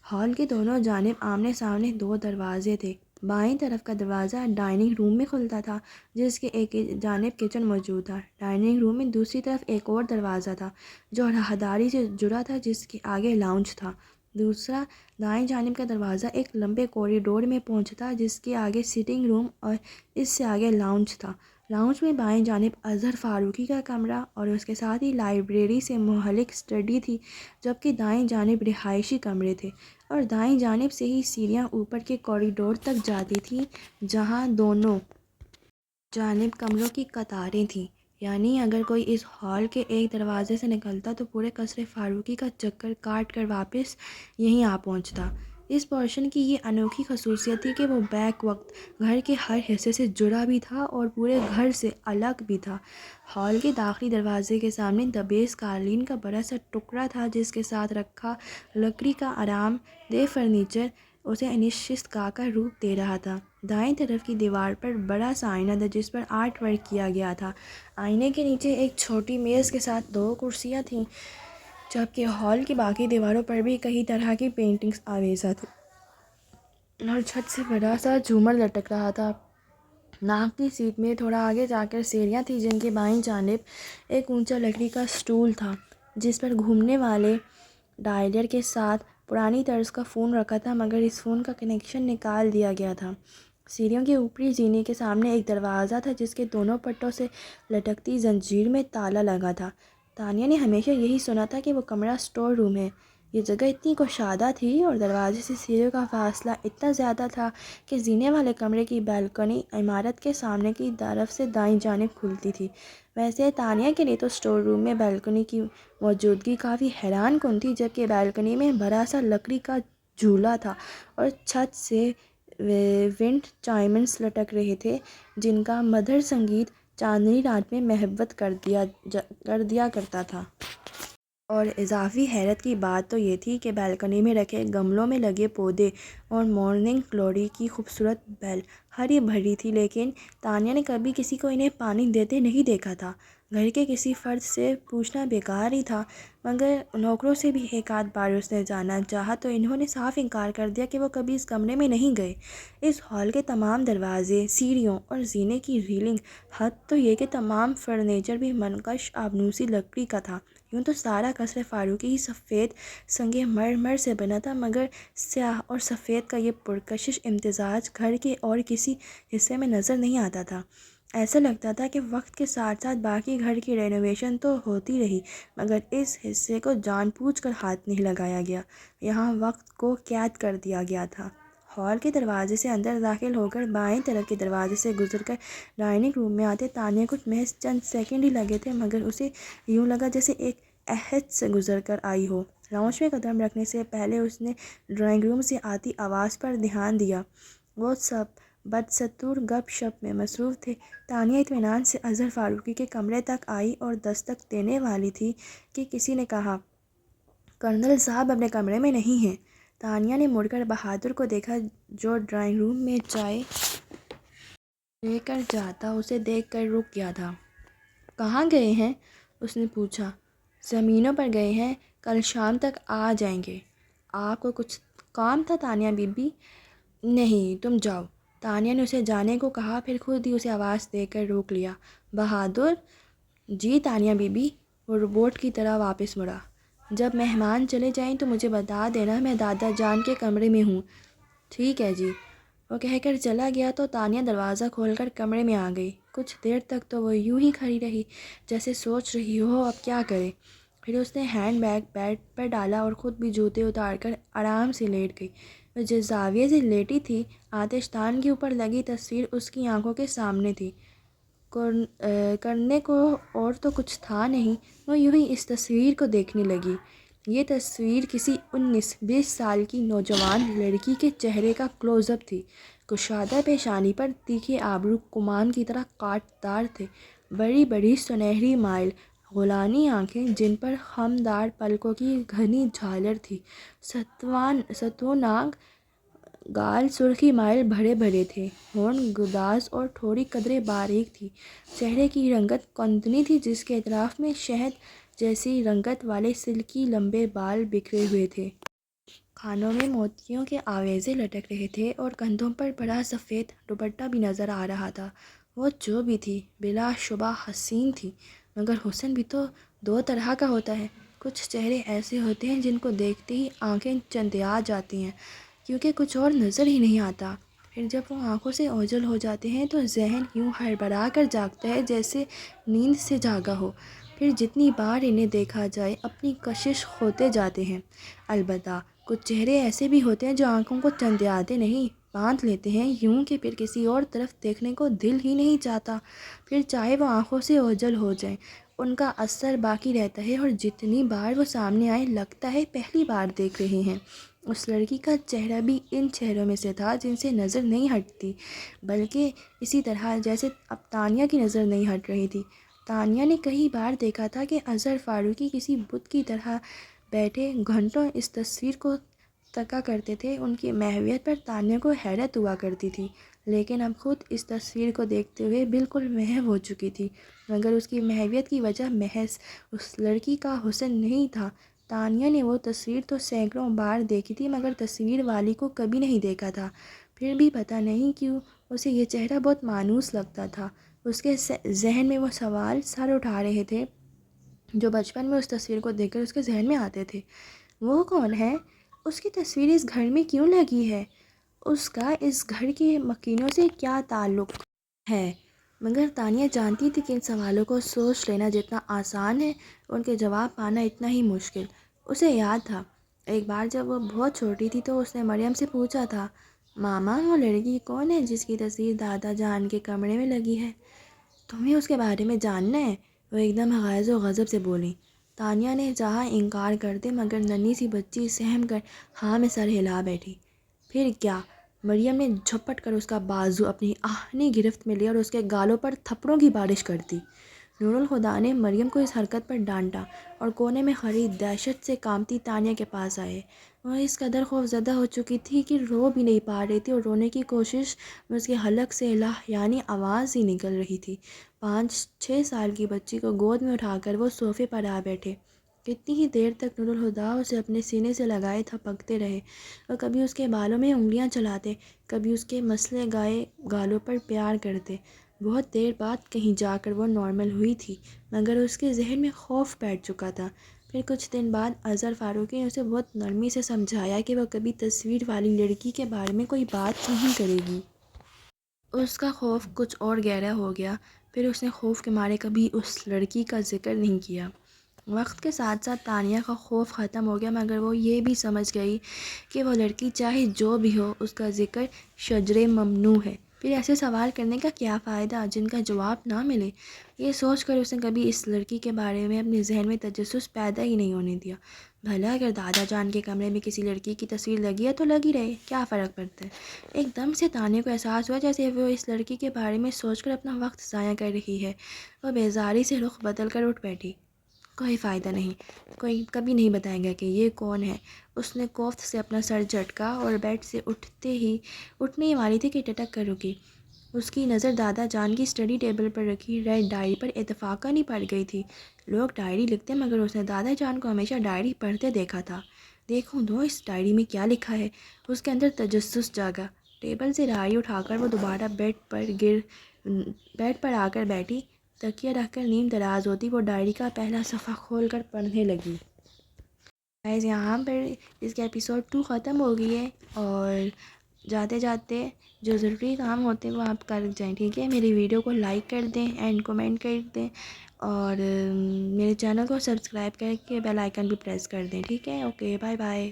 ہال کے دونوں جانب آمنے سامنے دو دروازے تھے۔ بائیں طرف کا دروازہ ڈائننگ روم میں کھلتا تھا، جس کے ایک جانب کچن موجود تھا۔ ڈائننگ روم میں دوسری طرف ایک اور دروازہ تھا جو راہداری سے جڑا تھا، جس کے آگے لاؤنج تھا۔ دوسرا دائیں جانب کا دروازہ ایک لمبے کوریڈور میں پہنچتا، جس کے آگے سٹنگ روم اور اس سے آگے لاؤنج تھا۔ لاؤنج میں بائیں جانب اظہر فاروقی کا کمرہ اور اس کے ساتھ ہی لائبریری سے منسلک اسٹڈی تھی، جبکہ دائیں جانب رہائشی کمرے تھے، اور دائیں جانب سے ہی سیڑھیاں اوپر کے کوریڈور تک جاتی تھیں جہاں دونوں جانب کمروں کی قطاریں تھیں۔ یعنی اگر کوئی اس ہال کے ایک دروازے سے نکلتا تو پورے قصر فاروقی کا چکر کاٹ کر واپس یہیں آ پہنچتا۔ اس پورشن کی یہ انوکھی خصوصیت تھی کہ وہ بیک وقت گھر کے ہر حصے سے جڑا بھی تھا اور پورے گھر سے الگ بھی تھا۔ ہال کے داخلی دروازے کے سامنے دبیس قالین کا بڑا سا ٹکڑا تھا، جس کے ساتھ رکھا لکڑی کا آرام دہ فرنیچر اسے نشست گاہ کا روپ دے رہا تھا۔ دائیں طرف کی دیوار پر بڑا سا آئینہ تھا جس پر آرٹ ورک کیا گیا تھا۔ آئینے کے نیچے ایک چھوٹی میز کے ساتھ دو کرسیاں تھیں، جبکہ ہال کی باقی دیواروں پر بھی کئی طرح کی پینٹنگز آویزاں تھیں اور چھت سے بڑا سا جھومر لٹک رہا تھا۔ ناک کی سیٹ میں تھوڑا آگے جا کر سیڑھیاں تھیں، جن کے بائیں جانب ایک اونچا لکڑی کا اسٹول تھا جس پر گھومنے والے ڈائیلر کے ساتھ پرانی طرز کا فون رکھا تھا، مگر اس فون کا کنیکشن نکال دیا گیا تھا۔ سیڑھیوں کے اوپری زینے کے سامنے ایک دروازہ تھا جس کے دونوں پٹوں سے لٹکتی زنجیر میں تالا لگا تھا۔ تانیہ نے ہمیشہ یہی سنا تھا کہ وہ کمرہ اسٹور روم ہے۔ یہ جگہ اتنی کشادہ تھی اور دروازے سے سیڑھیوں کا فاصلہ اتنا زیادہ تھا کہ زینے والے کمرے کی بالکنی عمارت کے سامنے کی طرف سے دائیں جانب کھلتی تھی۔ ویسے تانیہ کے لیے تو اسٹور روم میں بالکنی کی موجودگی کافی حیران کن تھی، جبکہ بالکنی میں بڑا سا لکڑی کا جھولا تھا اور چھت سے ونڈ چائمنز لٹک رہے تھے جن کا مدھر سنگیت چاندنی رات میں محبت کر دیا کرتا تھا۔ اور اضافی حیرت کی بات تو یہ تھی کہ بالکنی میں رکھے گملوں میں لگے پودے اور مارننگ گلوری کی خوبصورت بیل ہری بھری تھی، لیکن تانیہ نے کبھی کسی کو انہیں پانی دیتے نہیں دیکھا تھا۔ گھر کے کسی فرد سے پوچھنا بیکار ہی تھا، مگر نوکروں سے بھی ایک آدھ بار اس نے جاننا چاہا تو انہوں نے صاف انکار کر دیا کہ وہ کبھی اس کمرے میں نہیں گئے۔ اس ہال کے تمام دروازے، سیڑھیوں اور زینے کی ریلنگ، حد تو یہ کہ تمام فرنیچر بھی منقش آبنوسی لکڑی کا تھا۔ یوں تو سارا قصر فاروقی ہی سفید سنگ مرمر سے بنا تھا، مگر سیاہ اور سفید کا یہ پرکشش امتزاج گھر کے اور کسی حصے میں نظر نہیں آتا تھا۔ ایسا لگتا تھا کہ وقت کے ساتھ ساتھ باقی گھر کی رینوویشن تو ہوتی رہی، مگر اس حصے کو جان بوجھ کر ہاتھ نہیں لگایا گیا، یہاں وقت کو قید کر دیا گیا تھا۔ ہال کے دروازے سے اندر داخل ہو کر بائیں طرف کے دروازے سے گزر کر ڈائننگ روم میں آتے تانیہ کو محض چند سیکنڈ ہی لگے تھے، مگر اسے یوں لگا جیسے ایک عہد سے گزر کر آئی ہو۔ لاؤنج میں قدم رکھنے سے پہلے اس نے ڈرائنگ روم سے آتی آواز پر دھیان دیا۔ وہ سب بدستور گپ شپ میں مصروف تھے۔ تانیہ اطمینان سے اظہر فاروقی کے کمرے تک آئی اور دستک دینے والی تھی کہ کسی نے کہا، کرنل صاحب اپنے کمرے میں نہیں ہیں۔ تانیہ نے مڑ کر بہادر کو دیکھا جو ڈرائنگ روم میں چائے لے کر جاتا اسے دیکھ کر رک گیا تھا۔ کہاں گئے ہیں؟ اس نے پوچھا۔ زمینوں پر گئے ہیں، کل شام تک آ جائیں گے۔ آپ کو کچھ کام تھا تانیہ بی بی؟ نہیں، تم جاؤ۔ تانیہ نے اسے جانے کو کہا، پھر خود ہی اسے آواز دے کر روک لیا۔ بہادر؟ جی تانیہ بی بی۔ وہ روبوٹ کی طرح واپس مڑا۔ جب مہمان چلے جائیں تو مجھے بتا دینا، میں دادا جان کے کمرے میں ہوں۔ ٹھیک ہے جی۔ وہ کہہ کر چلا گیا تو تانیہ دروازہ کھول کر کمرے میں آ گئی۔ کچھ دیر تک تو وہ یوں ہی کھڑی رہی جیسے سوچ رہی ہو اب کیا کرے۔ پھر اس نے ہینڈ بیگ بیڈ پر ڈالا اور خود بھی جوتے اتار کر آرام سے لیٹ گئی۔ وہ جس زاویے سے لیٹی تھی، آتش دان کے اوپر لگی تصویر اس کی آنکھوں کے سامنے تھی۔ کرنے کو اور تو کچھ تھا نہیں، وہ یوں ہی اس تصویر کو دیکھنے لگی۔ یہ تصویر کسی 19-20 سال کی نوجوان لڑکی کے چہرے کا کلوز اپ تھی۔ کشادہ پیشانی پر تیکھے ابرو کمان کی طرح کاٹ دار تھے، بڑی بڑی سنہری مائل غلانی آنکھیں جن پر خمدار پلکوں کی گھنی جھالر تھی، ستوناک گال سرخی مائل بھرے بھرے تھے، ہونٹ گداز اور ٹھوڑی قدرے باریک تھی۔ چہرے کی رنگت کوندنی تھی جس کے اطراف میں شہد جیسی رنگت والے سلکی لمبے بال بکھرے ہوئے تھے۔ کانوں میں موتیوں کے آویزے لٹک رہے تھے اور کندھوں پر بڑا سفید دوپٹہ بھی نظر آ رہا تھا۔ وہ جو بھی تھی بلا شبہ حسین تھی، مگر حسن بھی تو دو طرح کا ہوتا ہے۔ کچھ چہرے ایسے ہوتے ہیں جن کو دیکھتے ہی آنکھیں چندیا جاتی ہیں کیونکہ کچھ اور نظر ہی نہیں آتا، پھر جب وہ آنکھوں سے اوجھل ہو جاتے ہیں تو ذہن یوں ہڑبڑا کر جاگتا ہے جیسے نیند سے جاگا ہو، پھر جتنی بار انہیں دیکھا جائے اپنی کشش کھوتے جاتے ہیں۔ البتہ کچھ چہرے ایسے بھی ہوتے ہیں جو آنکھوں کو چندیاتے نہیں، باندھ لیتے ہیں یوں کہ پھر کسی اور طرف دیکھنے کو دل ہی نہیں چاہتا، پھر چاہے وہ آنکھوں سے اوجھل ہو جائیں ان کا اثر باقی رہتا ہے، اور جتنی بار وہ سامنے آئے لگتا ہے پہلی بار دیکھ رہے ہیں۔ اس لڑکی کا چہرہ بھی ان چہروں میں سے تھا جن سے نظر نہیں ہٹتی، بلکہ اسی طرح جیسے اب تانیہ کی نظر نہیں ہٹ رہی تھی۔ تانیہ نے کئی بار دیکھا تھا کہ اظہر فاروقی کسی بت کی طرح بیٹھے گھنٹوں اس تصویر کو تکا کرتے تھے۔ ان کی محویت پر تانیہ کو حیرت ہوا کرتی تھی، لیکن اب خود اس تصویر کو دیکھتے ہوئے بالکل محو ہو چکی تھی، مگر اس کی محویت کی وجہ محض اس لڑکی کا حسن نہیں تھا۔ تانیہ نے وہ تصویر تو سینکڑوں بار دیکھی تھی مگر تصویر والی کو کبھی نہیں دیکھا تھا، پھر بھی پتہ نہیں کیوں اسے یہ چہرہ بہت مانوس لگتا تھا۔ اس کے ذہن میں وہ سوال سر اٹھا رہے تھے جو بچپن میں اس تصویر کو دیکھ کر اس کے ذہن میں آتے تھے۔ وہ کون ہے؟ اس کی تصویر اس گھر میں کیوں لگی ہے؟ اس کا اس گھر کے مکینوں سے کیا تعلق ہے؟ مگر تانیہ جانتی تھی کہ ان سوالوں کو سوچ لینا جتنا آسان ہے ان کے جواب پانا اتنا ہی مشکل۔ اسے یاد تھا ایک بار جب وہ بہت چھوٹی تھی تو اس نے مریم سے پوچھا تھا، ماما وہ لڑکی کون ہے جس کی تصویر دادا جان کے کمرے میں لگی ہے؟ تمہیں اس کے بارے میں جاننا ہے؟ وہ ایک دم غیظ و غضب سے بولی۔ تانیہ نے چاہا انکار کر دے مگر ننھی سی بچی سہم کر ہاں میں سر ہلا بیٹھی۔ پھر کیا؟ مریم نے جھپٹ کر اس کا بازو اپنی آہنی گرفت میں لیا اور اس کے گالوں پر تھپڑوں کی بارش کر دی۔ نور الہدیٰ نے مریم کو اس حرکت پر ڈانٹا اور کونے میں کھڑی دہشت سے کانپتی تانیہ کے پاس آئے۔ وہ اس قدر خوف زدہ ہو چکی تھی کہ رو بھی نہیں پا رہی تھی اور رونے کی کوشش میں اس کے حلق سے یعنی آواز ہی نکل رہی تھی۔ 5-6 سال کی بچی کو گود میں اٹھا کر وہ صوفے پر آ بیٹھے۔ کتنی ہی دیر تک نور الہدیٰ اسے اپنے سینے سے لگائے تھپکتے رہے اور کبھی اس کے بالوں میں انگلیاں چلاتے، کبھی اس کے مسلے گائے گالوں پر پیار کرتے۔ بہت دیر بعد کہیں جا کر وہ نارمل ہوئی تھی، مگر اس کے ذہن میں خوف بیٹھ چکا تھا۔ پھر کچھ دن بعد اظہر فاروقی نے اسے بہت نرمی سے سمجھایا کہ وہ کبھی تصویر والی لڑکی کے بارے میں کوئی بات نہیں کرے گی۔ اس کا خوف کچھ اور گہرا ہو گیا۔ پھر اس نے خوف کے مارے کبھی اس لڑکی کا ذکر نہیں کیا۔ وقت کے ساتھ ساتھ تانیہ کا خوف ختم ہو گیا، مگر وہ یہ بھی سمجھ گئی کہ وہ لڑکی چاہے جو بھی ہو، اس کا ذکر شجرے ممنوع ہے۔ پھر ایسے سوال کرنے کا کیا فائدہ جن کا جواب نہ ملے؟ یہ سوچ کر اس نے کبھی اس لڑکی کے بارے میں اپنے ذہن میں تجسس پیدا ہی نہیں ہونے دیا۔ بھلا اگر دادا جان کے کمرے میں کسی لڑکی کی تصویر لگی ہے تو لگی رہے، کیا فرق پڑتا ہے؟ ایک دم سے تانیہ کو احساس ہوا جیسے وہ اس لڑکی کے بارے میں سوچ کر اپنا وقت ضائع کر رہی ہے۔ وہ بیزاری سے رخ بدل کر اٹھ بیٹھی۔ کوئی فائدہ نہیں، کوئی کبھی نہیں بتائے گا کہ یہ کون ہے۔ اس نے کوفت سے اپنا سر جھٹکا اور بیڈ سے اٹھنے ہی والی تھی کہ ٹٹک کر رکی۔ اس کی نظر دادا جان کی اسٹڈی ٹیبل پر رکھی ریڈ ڈائری پر اتفاقاً ہی پڑ گئی تھی۔ لوگ ڈائری لکھتے مگر اس نے دادا جان کو ہمیشہ ڈائری پڑھتے دیکھا تھا۔ دیکھوں تو اس ڈائری میں کیا لکھا ہے؟ اس کے اندر تجسس جاگا۔ ٹیبل سے ڈائری اٹھا کر وہ دوبارہ بیڈ پر آ کر بیٹھی۔ تکیہ رکھ کر نیم دراز ہوتی وہ ڈائری کا پہلا صفحہ کھول کر پڑھنے لگی۔ گائز یہاں پر اس کا ایپیسوڈ 2 ختم ہو گئی ہے، اور جاتے جاتے جو ضروری کام ہوتے ہیں وہ آپ کر جائیں، ٹھیک ہے؟ میری ویڈیو کو لائک کر دیں اینڈ کومنٹ کر دیں، اور میرے چینل کو سبسکرائب کر کے بیل آئیکن بھی پریس کر دیں، ٹھیک ہے؟ Okay, bye bye.